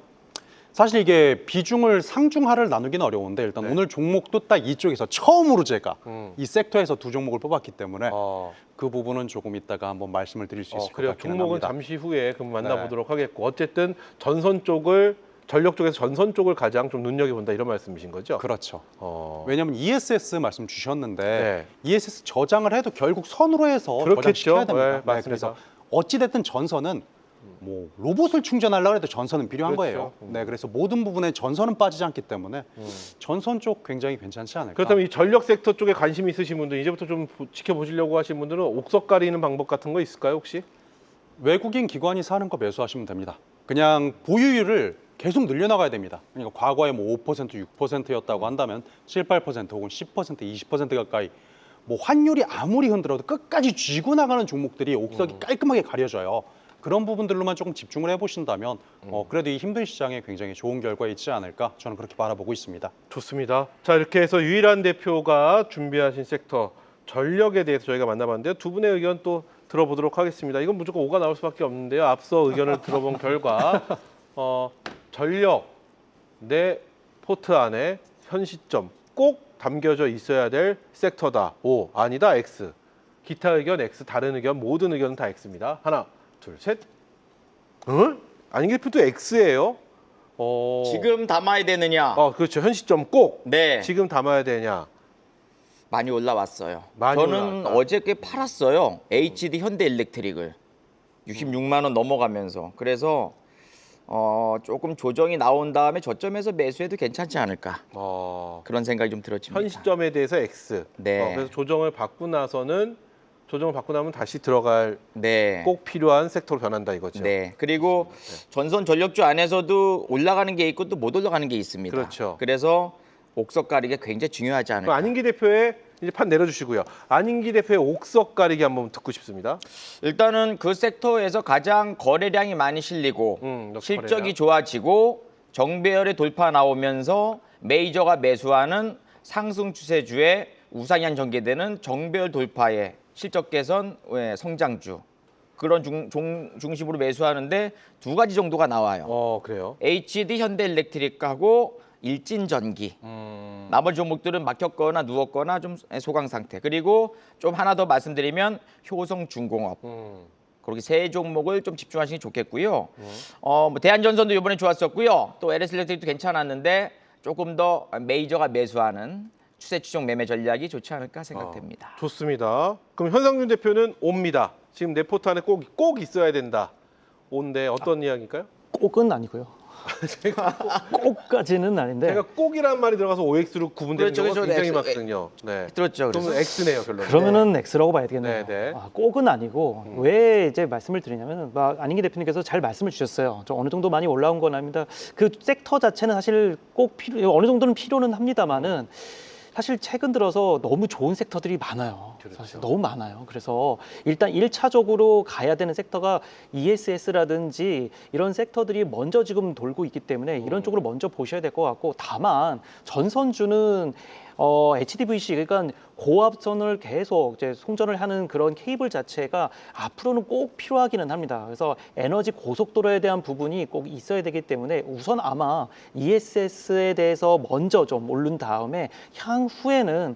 사실 이게 비중을 상중하를 나누기는 어려운데 일단 네. 오늘 종목도 딱 이쪽에서 처음으로 제가 음. 이 섹터에서 두 종목을 뽑았기 때문에 어. 그 부분은 조금 이따가 한번 말씀을 드릴 수 있을 것 그래요. 같기는 종목은 합니다. 잠시 후에 그럼 만나보도록 하겠고 어쨌든 전선 쪽을 전력 쪽에서 전선 쪽을 가장 좀 눈여겨본다 이런 말씀이신 거죠? 그렇죠. 어. 왜냐하면 ESS 말씀 주셨는데 네. ESS 저장을 해도 결국 선으로 해서 그렇겠죠. 저장시켜야 됩니다. 네, 맞습니다. 그래서 어찌됐든 전선은 뭐 로봇을 충전하려고 해도 전선은 필요한 그렇죠. 거예요. 네, 그래서 모든 부분에 전선은 빠지지 않기 때문에 전선 쪽 굉장히 괜찮지 않을까. 그렇다면 이 전력 섹터 쪽에 관심 있으신 분들 이제부터 좀 지켜보시려고 하신 분들은 옥석 가리는 방법 같은 거 있을까요 혹시? 외국인 기관이 사는 거 매수하시면 됩니다. 그냥 보유율을 계속 늘려나가야 됩니다. 그러니까 과거에 뭐 5%, 6%였다고 한다면 7, 8% 혹은 10%, 20% 가까이 뭐 환율이 아무리 흔들어도 끝까지 쥐고 나가는 종목들이 옥석이 깔끔하게 가려져요. 그런 부분들로만 조금 집중을 해보신다면 그래도 이 힘든 시장에 굉장히 좋은 결과 있지 않을까 저는 그렇게 바라보고 있습니다. 좋습니다. 자 이렇게 해서 유일한 대표가 준비하신 섹터 전력에 대해서 저희가 만나봤는데요. 두 분의 의견 또 들어보도록 하겠습니다. 이건 무조건 5가 나올 수밖에 없는데요. 앞서 의견을 들어본 결과 전력 내 포트 안에 현 시점 꼭 담겨져 있어야 될 섹터다. O 아니다 X. 기타 의견 X, 다른 의견 모든 의견은 다 X입니다. 하나, 둘, 셋. 아닌 대표도 X예요. 지금 담아야 되느냐? 그렇죠. 현 시점 꼭 네. 지금 담아야 되냐. 많이 올라왔어요. 많이 저는 올라왔다. 어저께 팔았어요. HD 현대일렉트릭을 66만 원 넘어가면서. 그래서 조금 조정이 나온 다음에 저점에서 매수해도 괜찮지 않을까 그런 생각이 좀 들어집니다. 현 시점에 대해서 X. 네. 그래서 조정을 받고 나면 다시 들어갈 네. 꼭 필요한 섹터로 변한다 이거죠. 네. 그리고 전선 전력주 안에서도 올라가는 게 있고 또 못 올라가는 게 있습니다. 그렇죠. 그래서 옥석 가리기가 굉장히 중요하지 그럼 않을까. 안인기 대표의 이제 판 내려주시고요. 안인기 대표의 옥석 가리기 한번 듣고 싶습니다. 일단은 그 섹터에서 가장 거래량이 많이 실리고 역시 실적이 거래량. 좋아지고 정배열의 돌파 나오면서 메이저가 매수하는 상승 추세주에 우상향 전개되는 정배열 돌파의 실적 개선 성장주 그런 중심으로 매수하는데 두 가지 정도가 나와요. 그래요. HD 현대일렉트릭하고 일진전기. 나머지 종목들은 막혔거나 누웠거나 좀 소강 상태. 그리고 좀 하나 더 말씀드리면 효성중공업. 그렇게 세 종목을 좀 집중하시는 게 좋겠고요. 뭐 대한전선도 이번에 좋았었고요. 또 LS일렉트릭도 괜찮았는데 조금 더 메이저가 매수하는 추세 추종 매매 전략이 좋지 않을까 생각됩니다. 좋습니다. 그럼 현상준 대표는 옵니다. 지금 내 포탄에 꼭 있어야 된다. 온데 어떤 이야기일까요? 꼭은 아니고요. 꼭까지는 아닌데. 제가 꼭이라는 말이 들어가서 OX로 구분되는 그렇죠, 경우가 그렇죠. 굉장히 X, 많거든요. 네. 들었죠. 그래서. 그러면 X네요, 결론은. 그러면은 X라고 봐야 되겠네요. 네, 네. 꼭은 아니고 왜 이제 말씀을 드리냐면 안인기 대표님께서 잘 말씀을 주셨어요. 좀 어느 정도 많이 올라온 건 아닙니다. 그 섹터 자체는 사실 꼭 어느 정도는 필요는 합니다만은 사실 최근 들어서 너무 좋은 섹터들이 많아요. 그렇죠. 사실 너무 많아요. 그래서 일단 1차적으로 가야 되는 sek터가 ESS라든지 이런 섹터들이 먼저 지금 돌고 있기 때문에 이런 쪽으로 먼저 보셔야 될 것 같고, 다만 전선주는 HDVC, 그러니까 고압선을 계속 이제 송전을 하는 그런 케이블 자체가 앞으로는 꼭 필요하기는 합니다. 그래서 에너지 고속도로에 대한 부분이 꼭 있어야 되기 때문에 우선 아마 ESS에 대해서 먼저 좀 오른 다음에 향후에는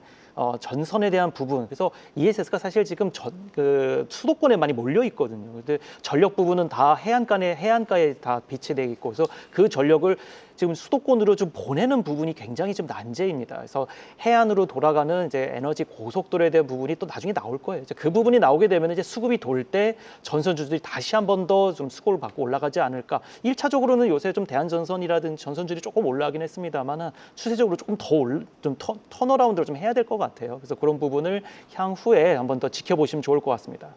전선에 대한 부분, 그래서 ESS가 사실 지금 그 수도권에 많이 몰려 있거든요. 근데 전력 부분은 다 해안가에 다 비치되어 있고, 그래서 그 전력을 지금 수도권으로 좀 보내는 부분이 굉장히 좀 난제입니다. 그래서 해안으로 돌아가는 이제 에너지 고속도로에 대한 부분이 또 나중에 나올 거예요. 이제 그 부분이 나오게 되면 이제 수급이 돌 때 전선주들이 다시 한 번 더 좀 수급을 받고 올라가지 않을까. 1차적으로는 요새 좀 대한전선이라든지 전선주들이 조금 올라가긴 했습니다만은 추세적으로 조금 더 턴어라운드를 좀 해야 될 것 같아요. 그래서 그런 부분을 향후에 한 번 더 지켜보시면 좋을 것 같습니다.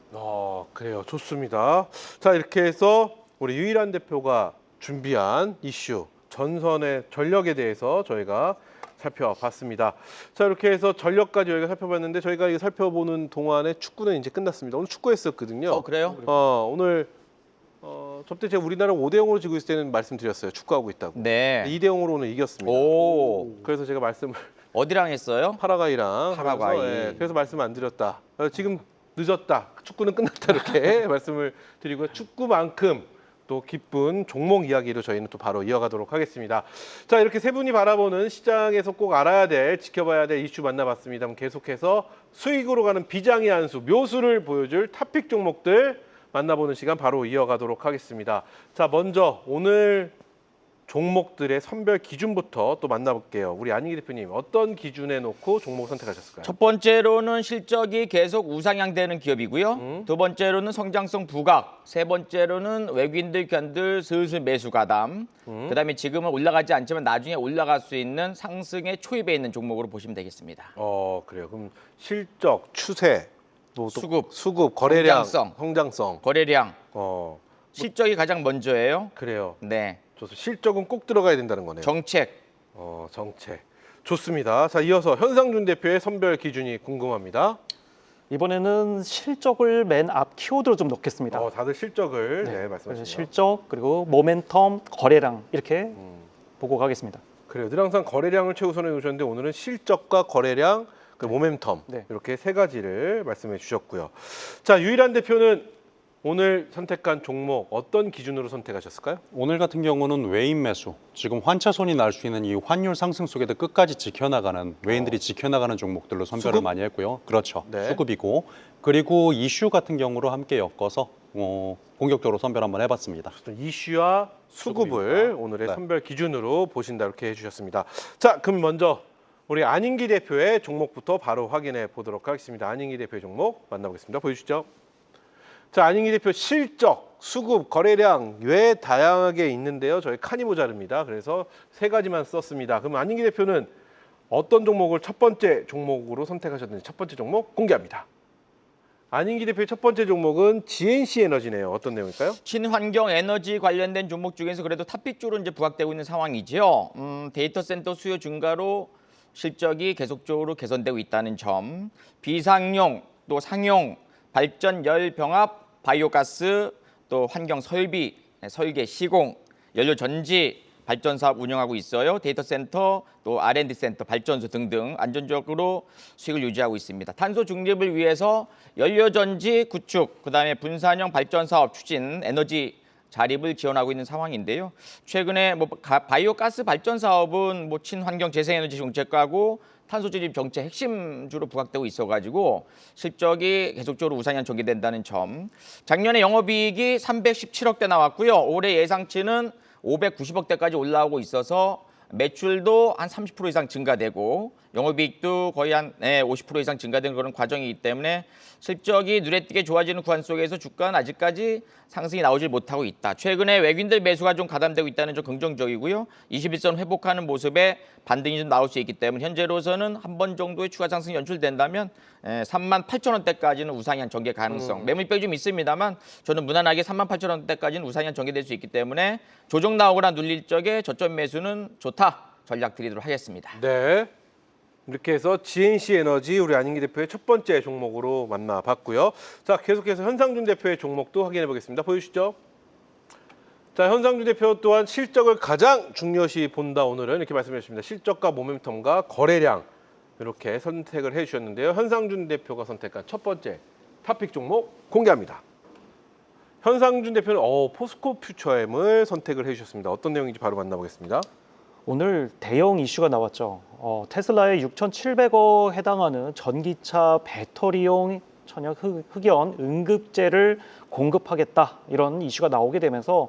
그래요. 좋습니다. 자, 이렇게 해서 우리 유일한 대표가 준비한 이슈, 전선의 전력에 대해서 저희가 살펴봤습니다. 자, 이렇게 해서 전력까지 저희가 살펴봤는데, 저희가 이거 살펴보는 동안에 축구는 이제 끝났습니다. 오늘 축구했었거든요. 그래요? 오늘 저때 제가 우리나라 5대0으로 지고 있을 때는 말씀드렸어요. 축구하고 있다고. 네. 2대0으로 오늘 이겼습니다. 오. 그래서 제가 말씀을 어디랑 했어요? 파라과이랑 파라과이. 하면서, 그래서 말씀 안 드렸다. 지금 늦었다. 축구는 끝났다. 이렇게 말씀을 드리고요. 축구만큼 또 기쁜 종목 이야기로 저희는 또 바로 이어가도록 하겠습니다. 자, 이렇게 세 분이 바라보는 시장에서 꼭 알아야 될, 지켜봐야 될 이슈 만나봤습니다. 그럼 계속해서 수익으로 가는 비장의 한 수, 묘수를 보여줄 탑픽 종목들 만나보는 시간 바로 이어가도록 하겠습니다. 자, 먼저 오늘 종목들의 선별 기준부터 또 만나볼게요. 우리 안인기 대표님, 어떤 기준에 놓고 종목 선택하셨을까요? 첫 번째로는 실적이 계속 우상향되는 기업이고요. 두 번째로는 성장성 부각, 세 번째로는 외국인들 견들 슬슬 매수 가담. 그다음에 지금은 올라가지 않지만 나중에 올라갈 수 있는 상승의 초입에 있는 종목으로 보시면 되겠습니다. 그래요. 그럼 실적, 추세, 또 수급, 거래량, 성장성. 거래량, 어, 실적이 가장 먼저예요. 그래요. 네, 좋습니다. 실적은 꼭 들어가야 된다는 거네요. 정책. 정책. 좋습니다. 자, 이어서 현상준 대표의 선별 기준이 궁금합니다. 이번에는 실적을 맨 앞 키워드로 좀 넣겠습니다. 다들 실적을 그래서 말씀하시네요. 실적, 그리고 모멘텀, 거래량 이렇게 보고 가겠습니다. 그래요. 늘 항상 거래량을 최우선에 놓으셨는데 오늘은 실적과 거래량, 그 모멘텀 네. 이렇게 세 가지를 말씀해 주셨고요. 자, 유일한 대표는 오늘 선택한 종목 어떤 기준으로 선택하셨을까요? 오늘 같은 경우는 외인 매수, 지금 환차손이 날 수 있는 이 환율 상승 속에도 끝까지 지켜나가는, 외인들이 지켜나가는 종목들로 선별을 수급? 많이 했고요. 그렇죠. 네. 수급이고, 그리고 이슈 같은 경우로 함께 엮어서 공격적으로 선별 한번 해봤습니다. 이슈와 수급을 수급입니다. 오늘의 네. 선별 기준으로 보신다 이렇게 해주셨습니다. 자, 그럼 먼저 우리 안인기 대표의 종목부터 바로 확인해 보도록 하겠습니다. 안인기 대표의 종목 만나보겠습니다. 보여주시죠. 자, 안인기 대표 실적, 수급, 거래량 외 다양하게 있는데요. 저희 칸이 모자릅니다. 그래서 세 가지만 썼습니다. 그럼 안인기 대표는 어떤 종목을 첫 번째 종목으로 선택하셨는지 첫 번째 종목 공개합니다. 안인기 대표의 첫 번째 종목은 GNC 에너지네요. 어떤 내용일까요? 친환경 에너지 관련된 종목 중에서 그래도 탑픽주로 이제 부각되고 있는 상황이지요. 데이터 센터 수요 증가로 실적이 계속적으로 개선되고 있다는 점, 비상용 또 상용 발전 열 병합 바이오가스 또 환경 설비 설계 시공 연료 전지 발전 사업 운영하고 있어요. 데이터 센터 또 R&D 센터 발전소 등등 안전적으로 수익을 유지하고 있습니다. 탄소 중립을 위해서 연료 전지 구축 그다음에 분산형 발전 사업 추진 에너지 자립을 지원하고 있는 상황인데요. 최근에 바이오가스 발전 사업은 친환경 재생에너지 정책하고 탄소 중립 정책 핵심주로 부각되고 있어가지고 실적이 계속적으로 우상향 전개된다는 점. 작년에 영업이익이 317억대 나왔고요. 올해 예상치는 590억대까지 올라오고 있어서 매출도 한 30% 이상 증가되고 영업이익도 거의 한 50% 이상 증가되는 그런 과정이기 때문에 실적이 눈에 띄게 좋아지는 구간 속에서 주가는 아직까지 상승이 나오질 못하고 있다. 최근에 외국인들 매수가 좀 가담되고 있다는 점 긍정적이고요. 21선 회복하는 모습에 반등이 좀 나올 수 있기 때문에 현재로서는 한 번 정도의 추가 상승이 연출된다면 38,000원대까지는 우상향 전개 가능성. 매물벽이 좀 있습니다만 저는 무난하게 38,000원대까지는 우상향 전개될 수 있기 때문에 조정 나오거나 눌릴 적에 저점 매수는 좋다. 전략 드리도록 하겠습니다. 네. 이렇게 해서 GNC 에너지 우리 안인기 대표의 첫 번째 종목으로 만나봤고요. 자, 계속해서 현상준 대표의 종목도 확인해 보겠습니다. 보여주시죠. 자, 현상준 대표 또한 실적을 가장 중요시 본다. 오늘은 이렇게 말씀해 주십니다. 실적과 모멘텀과 거래량 이렇게 선택을 해주셨는데요. 현상준 대표가 선택한 첫 번째 탑픽 종목 공개합니다. 현상준 대표는 포스코 퓨처엠을 선택을 해주셨습니다. 어떤 내용인지 바로 만나보겠습니다. 오늘 대형 이슈가 나왔죠. 테슬라의 6,700억 해당하는 전기차 배터리용 천연 흑연 응급제를 공급하겠다 이런 이슈가 나오게 되면서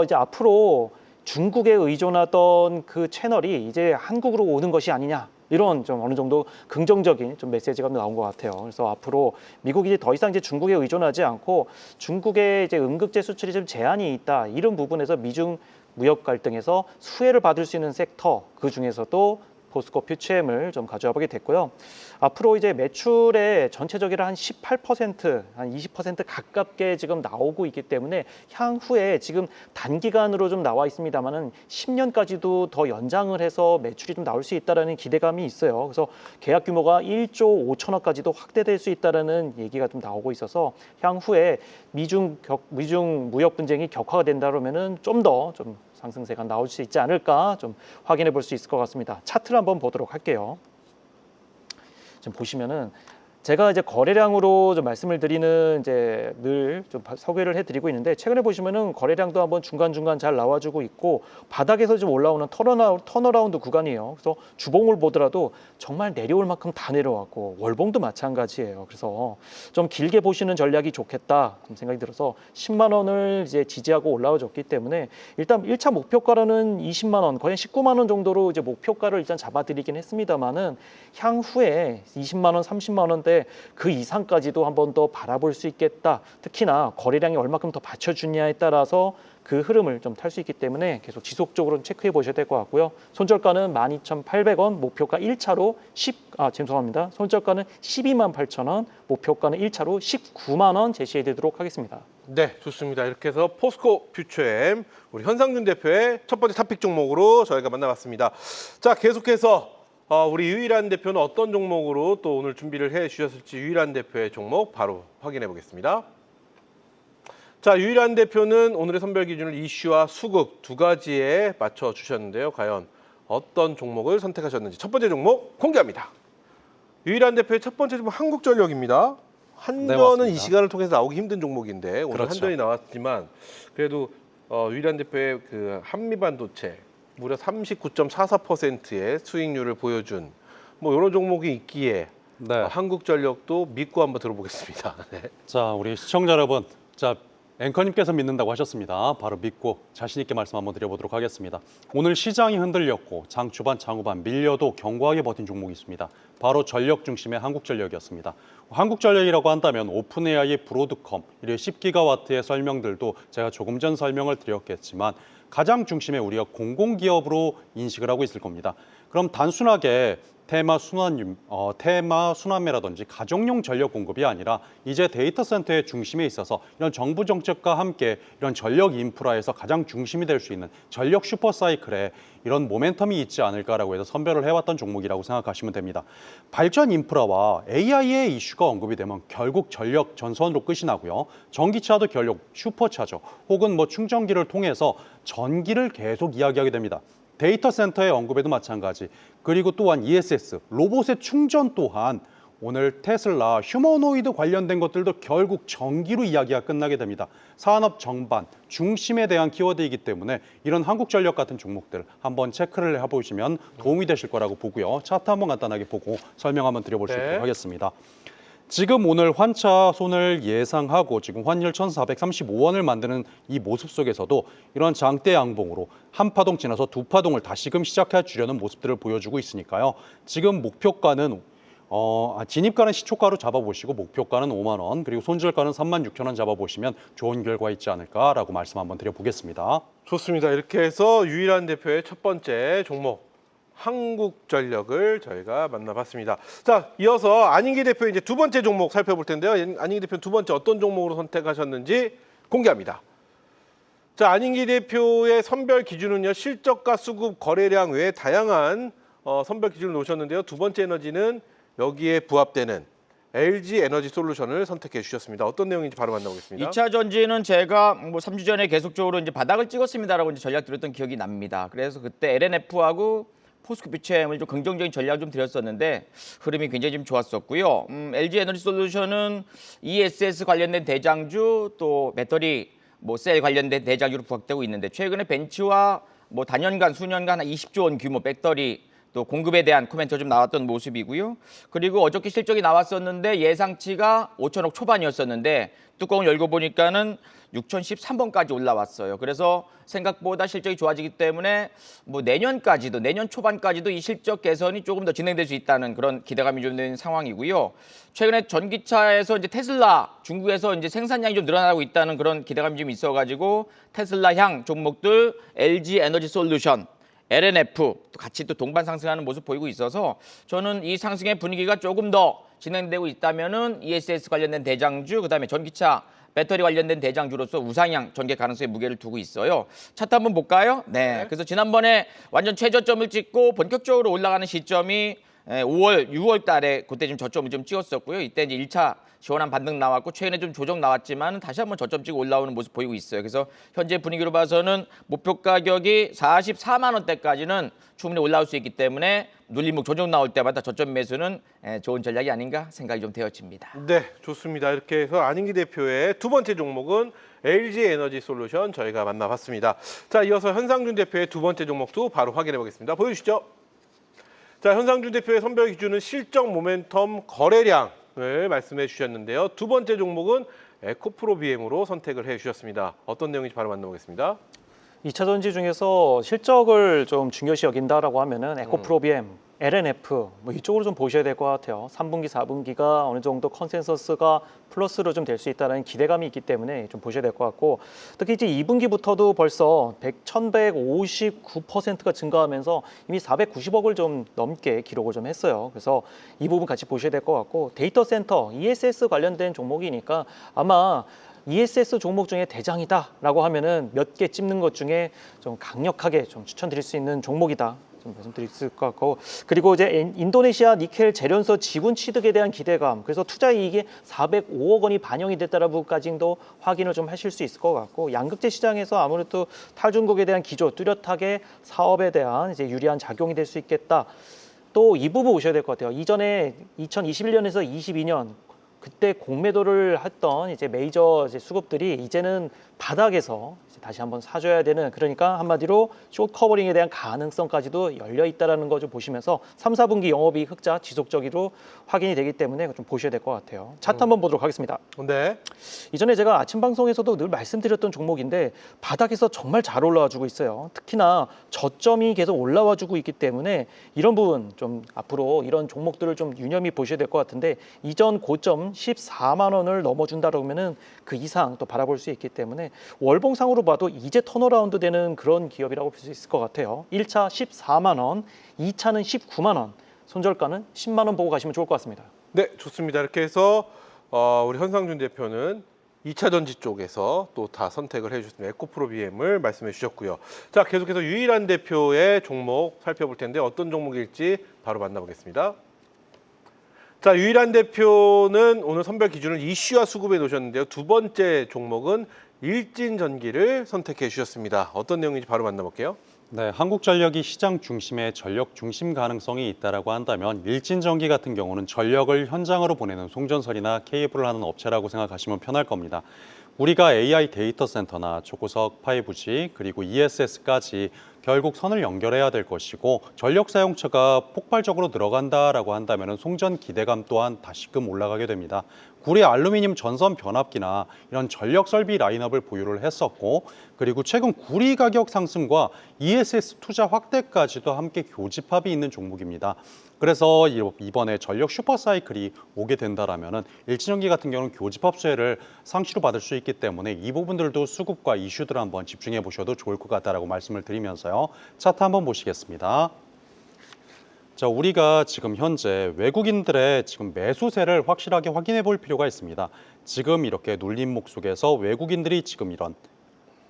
이제 앞으로 중국에 의존하던 그 채널이 이제 한국으로 오는 것이 아니냐 이런 좀 어느 정도 긍정적인 좀 메시지가 나온 것 같아요. 그래서 앞으로 미국이 더 이상 이제 중국에 의존하지 않고 중국의 이제 응급제 수출이 좀 제한이 있다 이런 부분에서 미중 무역 갈등에서 수혜를 받을 수 있는 섹터 그 중에서도 포스코 퓨처엠을 좀 가져와 보게 됐고요. 앞으로 이제 매출의 전체적으로 한 18%, 한 20% 가깝게 지금 나오고 있기 때문에 향후에 지금 단기간으로 좀 나와 있습니다만은 10년까지도 더 연장을 해서 매출이 좀 나올 수 있다라는 기대감이 있어요. 그래서 계약 규모가 1조 5천억까지도 확대될 수 있다라는 얘기가 좀 나오고 있어서 향후에 미중 무역 분쟁이 격화가 된다면은 좀 더 좀 상승세가 나올 수 있지 않을까 좀 확인해 볼 수 있을 것 같습니다. 차트를 한번 보도록 할게요. 지금 보시면은 제가 이제 거래량으로 좀 말씀을 드리는 이제 늘 좀 소개를 해드리고 있는데 최근에 보시면은 거래량도 한번 중간중간 잘 나와주고 있고 바닥에서 좀 올라오는 턴어라운드 구간이에요. 그래서 주봉을 보더라도 정말 내려올 만큼 다 내려왔고 월봉도 마찬가지예요. 그래서 좀 길게 보시는 전략이 좋겠다 좀 생각이 들어서 10만 원을 이제 지지하고 올라와줬기 때문에 일단 1차 목표가로는 20만 원, 거의 19만 원 정도로 이제 목표가를 일단 잡아드리긴 했습니다만은 향후에 20만 원, 30만 원대 그 이상까지도 한 번 더 바라볼 수 있겠다. 특히나 거래량이 얼마큼 더 받쳐주냐에 따라서 그 흐름을 좀 탈 수 있기 때문에 계속 지속적으로 체크해 보셔야 될 것 같고요. 손절가는 12,800원, 목표가 1차로 죄송합니다. 손절가는 12만 8천원, 목표가는 1차로 19만 원 제시해 드리도록 하겠습니다. 네, 좋습니다. 이렇게 해서 포스코 퓨처엠 우리 현상준 대표의 첫 번째 탑픽 종목으로 저희가 만나봤습니다. 자, 계속해서 우리 유일한 대표는 어떤 종목으로 또 오늘 준비를 해 주셨을지 유일한 대표의 종목 바로 확인해 보겠습니다. 자, 유일한 대표는 오늘의 선별 기준을 이슈와 수급 두 가지에 맞춰 주셨는데요. 과연 어떤 종목을 선택하셨는지 첫 번째 종목 공개합니다. 유일한 대표의 첫 번째 종목 한국전력입니다. 한전은 네, 이 시간을 통해서 나오기 힘든 종목인데 오늘 그렇죠. 한전이 나왔지만 그래도 유일한 대표의 그 한미반도체 무려 39.44%의 수익률을 보여준 뭐 이런 종목이 있기에 네. 한국전력도 믿고 한번 들어보겠습니다. 네. 자, 우리 시청자 여러분, 자 앵커님께서 믿는다고 하셨습니다. 바로 믿고 자신 있게 말씀 한번 드려보도록 하겠습니다. 오늘 시장이 흔들렸고 장 초반, 장 후반 밀려도 견고하게 버틴 종목이 있습니다. 바로 전력 중심의 한국전력이었습니다. 한국전력이라고 한다면 오픈AI의 브로드컴, 이래 10기가와트의 설명들도 제가 조금 전 설명을 드렸겠지만 가장 중심에 우리가 공공기업으로 인식을 하고 있을 겁니다. 그럼 단순하게 테마 순환매라든지 가정용 전력 공급이 아니라 이제 데이터 센터의 중심에 있어서 이런 정부 정책과 함께 이런 전력 인프라에서 가장 중심이 될 수 있는 전력 슈퍼사이클에 이런 모멘텀이 있지 않을까라고 해서 선별을 해왔던 종목이라고 생각하시면 됩니다. 발전 인프라와 AI의 이슈가 언급이 되면 결국 전력 전선으로 끝이 나고요. 전기차도 결국 슈퍼차저 혹은 충전기를 통해서 전기를 계속 이야기하게 됩니다. 데이터 센터의 언급에도 마찬가지. 그리고 또한 ESS, 로봇의 충전 또한 오늘 테슬라, 휴머노이드 관련된 것들도 결국 전기로 이야기가 끝나게 됩니다. 산업 전반, 중심에 대한 키워드이기 때문에 이런 한국전력 같은 종목들 한번 체크를 해보시면 도움이 되실 거라고 보고요. 차트 한번 간단하게 보고 설명 한번 드려볼 수 있도록 하겠습니다. 지금 오늘 환차손을 예상하고 지금 환율 1,435원을 만드는 이 모습 속에서도 이런 장대 양봉으로 한 파동 지나서 두 파동을 다시금 시작해 주려는 모습들을 보여주고 있으니까요. 지금 목표가는 진입가는 시초가로 잡아보시고 목표가는 5만 원, 그리고 손절가는 36,000원 잡아보시면 좋은 결과 있지 않을까라고 말씀 한번 드려보겠습니다. 좋습니다. 이렇게 해서 유일한 대표의 첫 번째 종목 한국전력을 저희가 만나봤습니다. 자, 이어서 안인기 대표 이제 두 번째 종목 살펴볼 텐데요. 안인기 대표 두 번째 어떤 종목으로 선택하셨는지 공개합니다. 자, 안인기 대표의 선별 기준은요, 실적과 수급, 거래량 외에 다양한 선별 기준을 놓으셨는데요. 두 번째 에너지는 여기에 부합되는 LG 에너지 솔루션을 선택해 주셨습니다. 어떤 내용인지 바로 만나보겠습니다. 2차 전지는 제가 3주 전에 계속적으로 이제 바닥을 찍었습니다라고 이제 전략 드렸던 기억이 납니다. 그래서 그때 LNF하고 포스코 비체엠을 좀 긍정적인 전략을 좀 드렸었는데 흐름이 굉장히 좀 좋았었고요. LG 에너지 솔루션은 ESS 관련된 대장주 또 배터리 셀 관련된 대장주로 부각되고 있는데 최근에 벤츠와 단연간 수년간 20조 원 규모 배터리 또 공급에 대한 코멘트가 좀 나왔던 모습이고요. 그리고 어저께 실적이 나왔었는데 예상치가 5천억 초반이었었는데 뚜껑을 열고 보니까는 6,013번까지 올라왔어요. 그래서 생각보다 실적이 좋아지기 때문에 내년 초반까지도 이 실적 개선이 조금 더 진행될 수 있다는 그런 기대감이 좀 되는 상황이고요. 최근에 전기차에서 이제 테슬라 중국에서 이제 생산량이 좀 늘어나고 있다는 그런 기대감이 좀 있어가지고 테슬라향 종목들 LG 에너지 솔루션 LNF 또 같이 또 동반 상승하는 모습 보이고 있어서 저는 이 상승의 분위기가 조금 더 진행되고 있다면은 ESS 관련된 대장주 그다음에 전기차 배터리 관련된 대장주로서 우상향 전개 가능성에 무게를 두고 있어요. 차트 한번 볼까요? 네. 그래서 지난번에 완전 최저점을 찍고 본격적으로 올라가는 시점이 5월, 6월 달에 그때 좀 저점을 좀 찍었었고요. 이때 이제 1차 시원한 반등 나왔고 최근에 좀 조정 나왔지만 다시 한번 저점 찍고 올라오는 모습 보이고 있어요. 그래서 현재 분위기로 봐서는 목표 가격이 44만 원대까지는 충분히 올라올 수 있기 때문에 눌림목 조정 나올 때마다 저점 매수는 좋은 전략이 아닌가 생각이 좀 되어집니다. 네, 좋습니다. 이렇게 해서 안인기 대표의 두 번째 종목은 LG 에너지 솔루션 저희가 만나봤습니다. 자, 이어서 현상준 대표의 두 번째 종목도 바로 확인해 보겠습니다. 보여주시죠. 자, 현상준 대표의 선별 기준은 실적, 모멘텀, 거래량을 말씀해 주셨는데요. 두 번째 종목은 에코프로 BM으로 선택을 해 주셨습니다. 어떤 내용인지 바로 만나보겠습니다. 2차 전지 중에서 실적을 좀 중요시 여긴다라고 하면은 에코프로 BM, LNF 이쪽으로 좀 보셔야 될 것 같아요. 3분기, 4분기가 어느 정도 컨센서스가 플러스로 좀 될 수 있다는 기대감이 있기 때문에 좀 보셔야 될 것 같고 특히 이제 2분기부터도 벌써 1,159%가 증가하면서 이미 490억을 좀 넘게 기록을 좀 했어요. 그래서 이 부분 같이 보셔야 될 것 같고 데이터 센터, ESS 관련된 종목이니까 아마 ESS 종목 중에 대장이다라고 하면은 몇 개 찝는 것 중에 좀 강력하게 좀 추천드릴 수 있는 종목이다. 좀 말씀드릴 수 있을 것 같고 그리고 이제 인도네시아 니켈 재련소 지분 취득에 대한 기대감 그래서 투자 이익이 405억 원이 반영이 됐다라고까지도 확인을 좀 하실 수 있을 것 같고 양극재 시장에서 아무래도 탈중국에 대한 기조 뚜렷하게 사업에 대한 이제 유리한 작용이 될 수 있겠다. 또 이 부분 보셔야 될 것 같아요. 이전에 2021년에서 22년 그때 공매도를 했던 이제 메이저 이제 수급들이 이제는 바닥에서 이제 다시 한번 사줘야 되는, 그러니까 한마디로 숏 커버링에 대한 가능성까지도 열려 있다라는 거 좀 보시면서 3, 4분기 영업이익 흑자 지속적으로 확인이 되기 때문에 좀 보셔야 될 것 같아요. 차트 한번 보도록 하겠습니다. 네. 이전에 제가 아침 방송에서도 늘 말씀드렸던 종목인데 바닥에서 정말 잘 올라와주고 있어요. 특히나 저점이 계속 올라와주고 있기 때문에 이런 부분 좀 앞으로 이런 종목들을 좀 유념히 보셔야 될 것 같은데, 이전 고점 14만 원을 넘어준다 그러면은 그 이상 또 바라볼 수 있기 때문에 월봉상으로 봐도 이제 턴어라운드 되는 그런 기업이라고 볼 수 있을 것 같아요. 1차 14만 원, 2차는 19만 원, 손절가는 10만 원 보고 가시면 좋을 것 같습니다. 네, 좋습니다. 이렇게 해서 우리 현상준 대표는 2차 전지 쪽에서 또 다 선택을 해주셨습니다. 에코프로 BM을 말씀해 주셨고요. 자, 계속해서 유일한 대표의 종목 살펴볼 텐데 어떤 종목일지 바로 만나보겠습니다. 자, 유일한 대표는 오늘 선별 기준을 이슈와 수급에 놓으셨는데요. 두 번째 종목은 일진전기를 선택해 주셨습니다. 어떤 내용인지 바로 만나볼게요. 네, 한국전력이 시장 중심의 전력 중심 가능성이 있다라고 한다면 일진전기 같은 경우는 전력을 현장으로 보내는 송전설이나 케이블을 하는 업체라고 생각하시면 편할 겁니다. 우리가 AI 데이터 센터나 초고속 5G 그리고 ESS까지 결국 선을 연결해야 될 것이고, 전력 사용처가 폭발적으로 늘어간다라고 한다면 송전 기대감 또한 다시금 올라가게 됩니다. 구리 알루미늄 전선 변압기나 이런 전력 설비 라인업을 보유를 했었고, 그리고 최근 구리 가격 상승과 ESS 투자 확대까지도 함께 교집합이 있는 종목입니다. 그래서 이번에 전력 슈퍼사이클이 오게 된다라면은 일진전기 같은 경우는 교집합 수혜를 상시로 받을 수 있기 때문에 이 부분들도 수급과 이슈들 한번 집중해 보셔도 좋을 것 같다라고 말씀을 드리면서요. 차트 한번 보시겠습니다. 자, 우리가 지금 현재 외국인들의 지금 매수세를 확실하게 확인해 볼 필요가 있습니다. 지금 이렇게 눌림목 속에서 외국인들이 지금 이런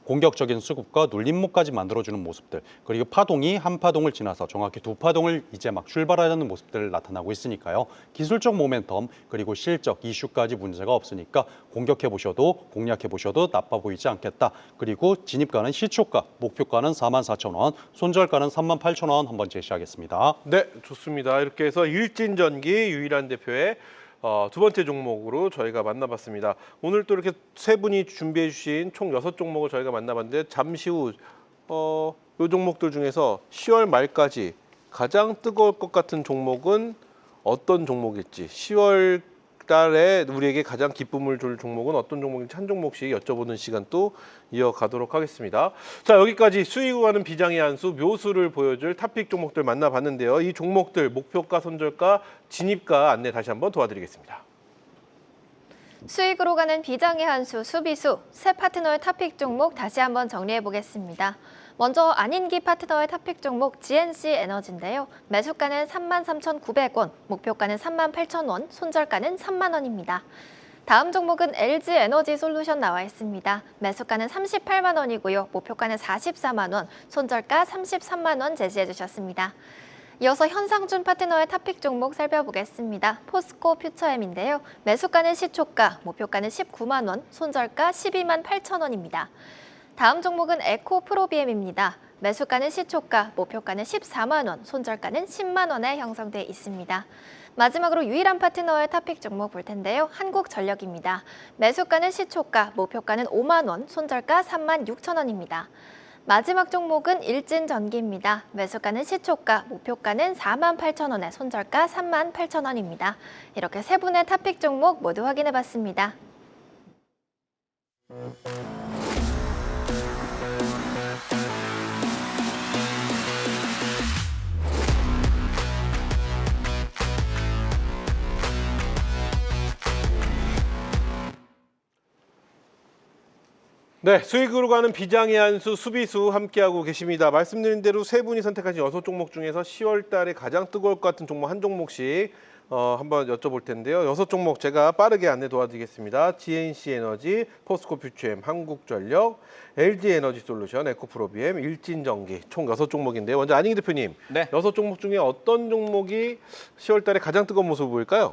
공격적인 수급과 눌림목까지 만들어주는 모습들, 그리고 파동이 한 파동을 지나서 정확히 두 파동을 이제 막 출발하려는 모습들 나타나고 있으니까요. 기술적 모멘텀 그리고 실적 이슈까지 문제가 없으니까 공격해 보셔도 공략해 보셔도 나빠 보이지 않겠다. 그리고 진입가는 시초가, 목표가는 44,000원, 손절가는 38,000원 한번 제시하겠습니다. 네, 좋습니다. 이렇게 해서 일진전기 유일한 대표의 두 번째 종목으로 저희가 만나봤습니다. 오늘 또 이렇게 세 분이 준비해 주신 총 6종목을 저희가 만나봤는데, 잠시 후 이 종목들 중에서 10월 말까지 가장 뜨거울 것 같은 종목은 어떤 종목일지, 10월 달에 우리에게 가장 기쁨을 줄 종목은 어떤 종목인지 한 종목씩 여쭤보는 시간 또 이어가도록 하겠습니다. 자, 여기까지 수익으로 가는 비장의 한수 묘수를 보여줄 탑픽 종목들 만나봤는데요. 이 종목들 목표가, 손절가, 진입가 안내 다시 한번 도와드리겠습니다. 수익으로 가는 비장의 한수 수비수, 새 파트너의 탑픽 종목 다시 한번 정리해 보겠습니다. 먼저 안인기 파트너의 탑픽 종목 GNC 에너지인데요. 매수가는 33,900원, 목표가는 38,000원, 손절가는 3만 원입니다. 다음 종목은 LG 에너지 솔루션 나와 있습니다. 매수가는 38만 원이고요. 목표가는 44만 원, 손절가 33만 원 제시해 주셨습니다. 이어서 현상준 파트너의 탑픽 종목 살펴보겠습니다. 포스코 퓨처엠인데요. 매수가는 시초가, 목표가는 19만 원, 손절가 12만 8천 원입니다. 다음 종목은 에코프로비엠입니다. 매수가는 시초가, 목표가는 14만 원, 손절가는 10만 원에 형성돼 있습니다. 마지막으로 유일한 파트너의 탑픽 종목 볼 텐데요. 한국전력입니다. 매수가는 시초가, 목표가는 5만 원, 손절가 3만 6천 원입니다. 마지막 종목은 일진전기입니다. 매수가는 시초가, 목표가는 4만 8천 원에 손절가 3만 8천 원입니다. 이렇게 세 분의 탑픽 종목 모두 확인해봤습니다. 네, 수익으로 가는 비장의 한수 수비수 함께하고 계십니다. 말씀드린 대로 세 분이 선택하신 6종목 중에서 10월 달에 가장 뜨거울 것 같은 종목 한 종목씩 한번 여쭤볼 텐데요. 6종목 제가 빠르게 안내 도와드리겠습니다. GNC 에너지, 포스코 퓨처엠, 한국전력, LG 에너지 솔루션, 에코프로비엠, 일진전기 총 6종목인데요. 먼저 안인기 대표님, 네. 6종목 중에 어떤 종목이 10월 달에 가장 뜨거운 모습을 보일까요?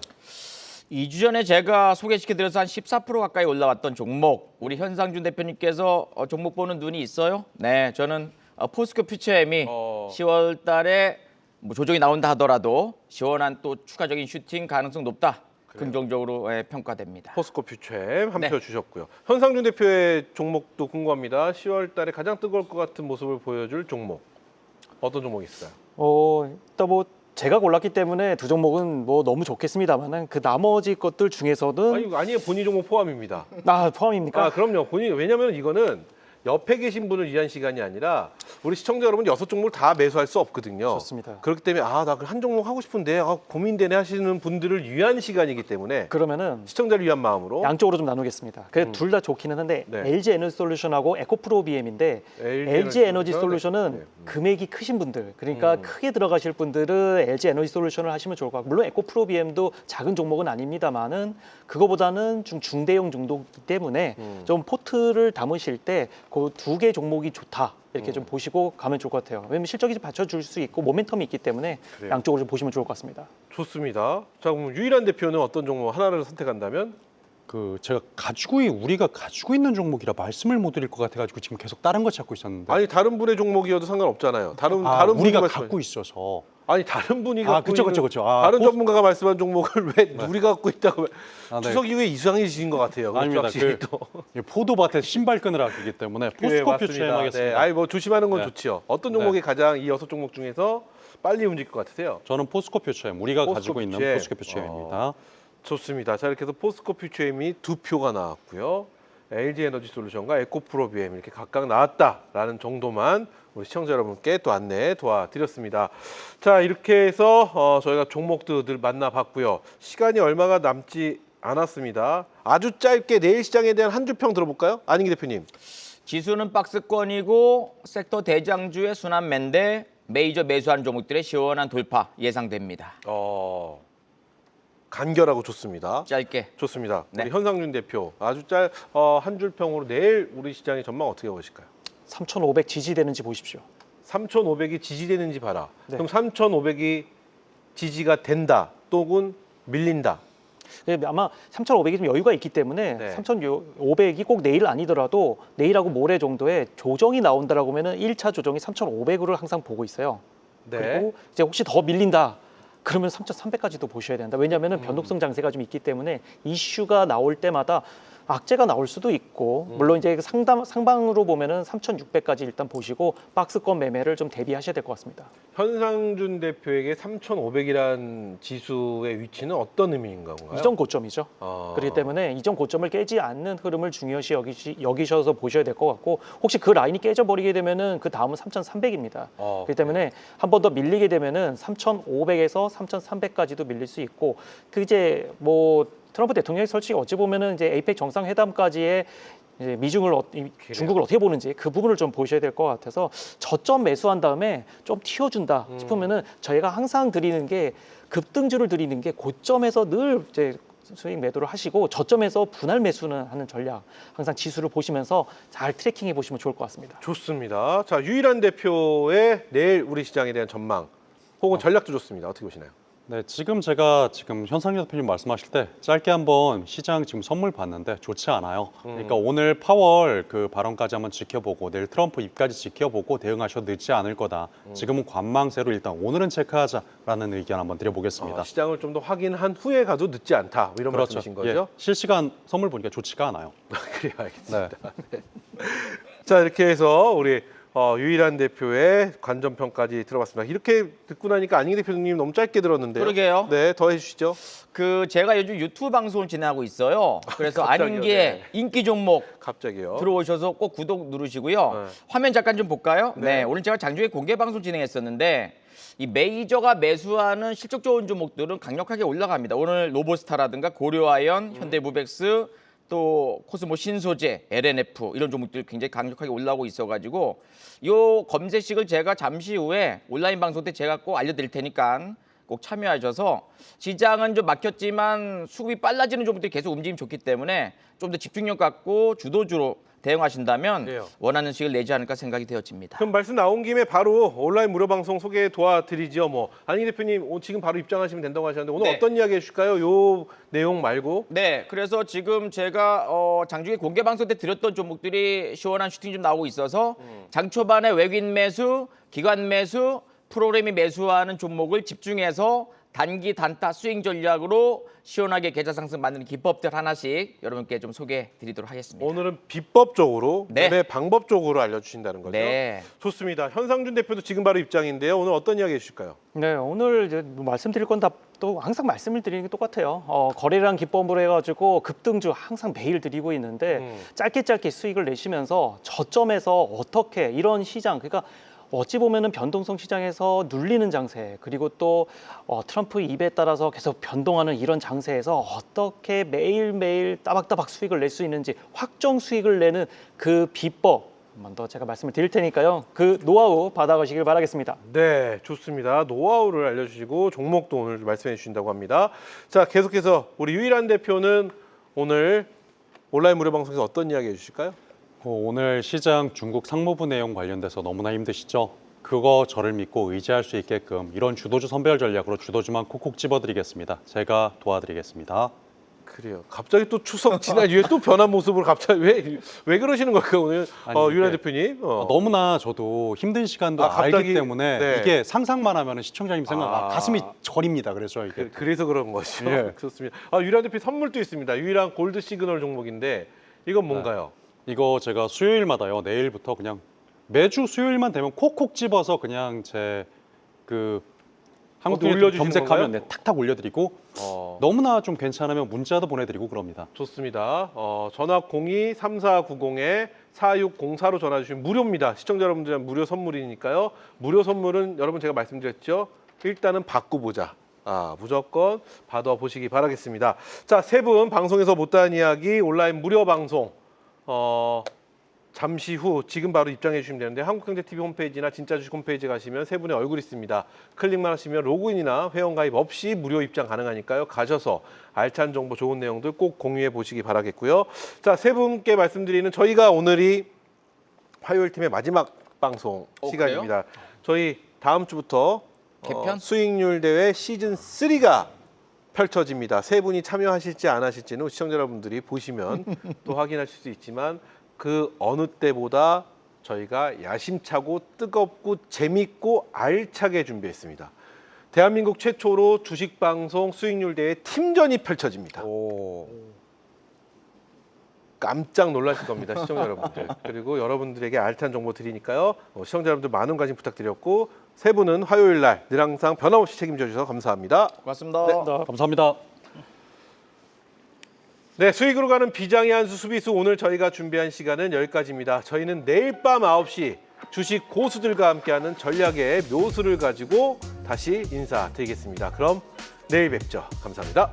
2주 전에 제가 소개시켜드려서 한 14% 가까이 올라왔던 종목, 우리 현상준 대표님께서 종목 보는 눈이 있어요? 네, 저는 포스코 퓨처엠이 10월 달에 뭐 조정이 나온다 하더라도 시원한 또 추가적인 슈팅 가능성 높다. 긍정적으로 평가됩니다. 포스코 퓨처엠 한 네. 표 주셨고요. 현상준 대표의 종목도 궁금합니다. 10월 달에 가장 뜨거울 것 같은 모습을 보여줄 종목. 어떤 종목이 있을까요? 일단 뭐 제가 골랐기 때문에 두 종목은 뭐 너무 좋겠습니다만은 그 나머지 것들 중에서는 아니에요. 본인 종목 포함입니다. 포함입니까? 그럼요. 왜냐면 이거는 옆에 계신 분을 위한 시간이 아니라 우리 시청자 여러분 6종목을 다 매수할 수 없거든요. 좋습니다. 그렇기 때문에 나 한 종목 하고 싶은데 고민되네 하시는 분들을 위한 시간이기 때문에 그러면은 시청자를 위한 마음으로 양쪽으로 좀 나누겠습니다. 둘 다 좋기는 한데 네. LG 에너지 솔루션하고 에코프로 BM인데 LG 에너지 솔루션은 금액이 크신 분들, 그러니까 크게 들어가실 분들은 LG 에너지 솔루션을 하시면 좋을 것 같고, 물론 에코프로 BM도 작은 종목은 아닙니다만은 그거보다는 좀 중대형 정도이기 때문에 좀 포트를 담으실 때 그 두 개 종목이 좋다 이렇게 좀 보시고 가면 좋을 것 같아요. 왜냐면 실적이 좀 받쳐줄 수 있고 모멘텀이 있기 때문에 그래요. 양쪽으로 좀 보시면 좋을 것 같습니다. 좋습니다. 자, 그럼 유일한 대표는 어떤 종목 하나를 선택한다면? 제가 우리가 가지고 있는 종목이라 말씀을 못 드릴 것 같아가지고 지금 계속 다른 거 찾고 있었는데. 아니 다른 분의 종목이어도 상관없잖아요. 다른 분이 우리가 말씀- 갖고 있어서. 아니 다른 분이 갖고 그쵸. 있는 포스- 다른 전문가가 말씀한 종목을 왜 우리가 갖고 있다고 네. 추석 이후에 이상해지신 것 같아요. 아닙니다. 확실히 또. 포도밭에 신발끈을 아끼기 때문에 그래, 포스코 맞습니다. 퓨처엠 하겠습니다. 네, 뭐 조심하는 건 네. 좋지요. 어떤 종목이 가장 이 6종목 중에서 빨리 움직일 것 같으세요? 저는 포스코 퓨처엠, 우리가 포스코 가지고 있는 퓨처엠. 포스코 퓨처엠입니다. 좋습니다. 자, 이렇게 해서 포스코 퓨처엠이 2표가 나왔고요. LG 에너지 솔루션과 에코프로 BM 이렇게 각각 나왔다라는 정도만 우리 시청자 여러분께 또 안내 도와드렸습니다. 자, 이렇게 해서 저희가 종목들 만나봤고요. 시간이 얼마가 남지 않았습니다. 아주 짧게 내일 시장에 대한 한 줄 평 들어볼까요? 안인기 대표님. 지수는 박스권이고 섹터 대장주의 순환매인데 메이저 매수한 종목들의 시원한 돌파 예상됩니다. 간결하고 좋습니다. 짧게. 좋습니다. 네. 우리 현상준 대표 아주 한 줄 평으로 내일 우리 시장의 전망 어떻게 보실까요? 3,500 지지되는지 보십시오. 3,500이 지지되는지 봐라. 네. 그럼 3,500이 지지가 된다 또는 밀린다. 아마 3,500이 좀 여유가 있기 때문에 네. 3,500이 꼭 내일 아니더라도 내일하고 모레 정도에 조정이 나온다라고 하면은 1차 조정이 3,500으로 항상 보고 있어요. 네. 그리고 이제 혹시 더 밀린다. 그러면 3,300까지도 보셔야 된다. 왜냐하면 변동성 장세가 좀 있기 때문에 이슈가 나올 때마다 악재가 나올 수도 있고, 물론 이제 상방으로 보면은 3,600까지 일단 보시고 박스권 매매를 좀 대비하셔야 될 것 같습니다. 현상준 대표에게 3,500이란 지수의 위치는 어떤 의미인 건가요? 이전 고점이죠. 그렇기 때문에 이전 고점을 깨지 않는 흐름을 중요시 여기셔서 보셔야 될 것 같고, 혹시 그 라인이 깨져버리게 되면은 그 다음은 3,300입니다. 그렇기 때문에 한 번 더 밀리게 되면은 3,500에서 3,300까지도 밀릴 수 있고, 그 이제 뭐 트럼프 대통령이 솔직히 어찌 보면은 이제 에이펙 정상회담까지의 이제 미중을 중국을 어떻게 보는지 그 부분을 좀 보셔야 될 것 같아서 저점 매수한 다음에 좀 튀어준다 싶으면은 저희가 항상 드리는 게 급등주를 드리는 게 고점에서 늘 이제 수익 매도를 하시고 저점에서 분할 매수는 하는 전략 항상 지수를 보시면서 잘 트래킹해 보시면 좋을 것 같습니다. 좋습니다. 자, 유일한 대표의 내일 우리 시장에 대한 전망 혹은 전략도 좋습니다. 어떻게 보시나요? 네, 제가 현상준 대표님 말씀하실 때 짧게 한번 시장 지금 선물 봤는데 좋지 않아요. 그러니까 오늘 파월 그 발언까지 한번 지켜보고 내일 트럼프 입까지 지켜보고 대응하셔도 늦지 않을 거다. 지금은 관망세로 일단 오늘은 체크하자라는 의견 한번 드려보겠습니다. 시장을 좀 더 확인한 후에 가도 늦지 않다. 뭐 이런 그렇죠. 말씀이신 거죠? 실시간 선물 보니까 좋지가 않아요. 그래요, 알겠습니다. 네. 자, 이렇게 해서 우리 유일한 대표의 관전평까지 들어봤습니다. 이렇게 듣고 나니까 안인기 대표님 너무 짧게 들었는데요. 그러게요. 네, 더 해주시죠. 제가 요즘 유튜브 방송을 진행하고 있어요. 그래서 갑자기요? 안인기의 네. 인기 종목 갑자기요. 들어오셔서 꼭 구독 누르시고요. 네. 화면 잠깐 좀 볼까요? 네. 네, 오늘 제가 장중에 공개 방송 진행했었는데 이 메이저가 매수하는 실적 좋은 종목들은 강력하게 올라갑니다. 오늘 로보스타라든가 고려아연, 현대무백스, 또 코스모 신소재, LNF 이런 종목들 굉장히 강력하게 올라오고 있어가지고 요 검색식을 제가 잠시 후에 온라인 방송 때 제가 꼭 알려드릴 테니까 꼭 참여하셔서 시장은 좀 막혔지만 수급이 빨라지는 종목들이 계속 움직이면 좋기 때문에 좀 더 집중력 갖고 주도주로 대응하신다면 그래요. 원하는 수익을 내지 않을까 생각이 되어집니다. 그럼 말씀 나온 김에 바로 온라인 무료 방송 소개 도와드리죠. 뭐 안인기 대표님 지금 바로 입장하시면 된다고 하셨는데 오늘 네. 어떤 이야기 해주실까요? 요 내용 말고. 네, 그래서 지금 제가 장중에 공개 방송 때 드렸던 종목들이 시원한 슈팅 좀 나오고 있어서 장 초반에 외국인 매수, 기관 매수, 프로그램이 매수하는 종목을 집중해서 단기 단타 스윙 전략으로 시원하게 계좌 상승 만드는 기법들 하나씩 여러분께 좀 소개해 드리도록 하겠습니다. 오늘은 비법적으로, 네. 그다음에 방법적으로 알려주신다는 거죠. 네. 좋습니다. 현상준 대표도 지금 바로 입장인데요. 오늘 어떤 이야기 해주실까요? 네, 오늘 이제 뭐 말씀드릴 건 다 또 항상 말씀을 드리는 게 똑같아요. 거래량 기법으로 해가지고 급등주 항상 매일 드리고 있는데 짧게 수익을 내시면서 저점에서 어떻게 이런 시장, 그러니까 어찌 보면은 변동성 시장에서 눌리는 장세, 그리고 또 트럼프 입에 따라서 계속 변동하는 이런 장세에서 어떻게 매일매일 따박따박 수익을 낼 수 있는지, 확정 수익을 내는 그 비법 한 번 더 제가 말씀을 드릴 테니까요. 그 노하우 받아가시길 바라겠습니다. 네, 좋습니다. 노하우를 알려주시고 종목도 오늘 말씀해 주신다고 합니다. 자, 계속해서 우리 유일한 대표는 오늘 온라인 무료 방송에서 어떤 이야기 해주실까요? 오늘 시장 중국 상무부 내용 관련돼서 너무나 힘드시죠? 그거 저를 믿고 의지할 수 있게끔 이런 주도주 선별 전략으로 주도주만 콕콕 집어드리겠습니다. 제가 도와드리겠습니다. 그래요. 갑자기 또 추석 지난 이후에 또 변한 모습으로 갑자기 왜 그러시는 걸까요 오늘 아니, 유일한 이게 대표님? 너무나 저도 힘든 시간도 갑자기, 알기 때문에 네. 이게 상상만 하면 시청자님 생각 아. 가슴이 저립니다. 그래서 이게 그래서 그런 거죠. 예. 좋습니다. 유일한 대표 선물도 있습니다. 유일한 골드 시그널 종목인데 이건 뭔가요? 이거 제가 수요일마다요. 내일부터 그냥 매주 수요일만 되면 콕콕 집어서 그냥 제 그 한국 어디 올려주시는 검색하면 건가요? 네, 탁탁 올려드리고 너무나 좀 괜찮으면 문자도 보내드리고 그럽니다. 좋습니다. 전화 02-3490-4604로 전화 주시면 무료입니다. 시청자 여러분들은 무료 선물이니까요. 무료 선물은 여러분 제가 말씀드렸죠. 일단은 받고 보자. 무조건 받아보시기 바라겠습니다. 자, 세 분 방송에서 못다한 이야기 온라인 무료 방송 잠시 후 지금 바로 입장해 주시면 되는데 한국경제TV 홈페이지나 진짜주식 홈페이지 가시면 세 분의 얼굴이 있습니다. 클릭만 하시면 로그인이나 회원가입 없이 무료 입장 가능하니까요. 가셔서 알찬 정보 좋은 내용들 꼭 공유해 보시기 바라겠고요. 자, 세 분께 말씀드리는 저희가 오늘이 화요일 팀의 마지막 방송 시간입니다. 저희 다음 주부터 개편? 수익률 대회 시즌 3가 펼쳐집니다. 세 분이 참여하실지 안 하실지는 시청자 여러분들이 보시면 또 확인하실 수 있지만 그 어느 때보다 저희가 야심차고 뜨겁고 재밌고 알차게 준비했습니다. 대한민국 최초로 주식방송 수익률 대회 팀전이 펼쳐집니다. 깜짝 놀라실 겁니다, 시청자 여러분들. 그리고 여러분들에게 알찬 정보 드리니까요. 시청자 여러분들 많은 관심 부탁드렸고 세 분은 화요일 날 늘 항상 변함없이 책임져 주셔서 감사합니다. 고맙습니다. 감사합니다. 네, 수익으로 가는 비장의 한수 수비수 오늘 저희가 준비한 시간은 여기까지입니다. 저희는 내일 밤 9시 주식 고수들과 함께하는 전략의 묘수를 가지고 다시 인사드리겠습니다. 그럼 내일 뵙죠. 감사합니다.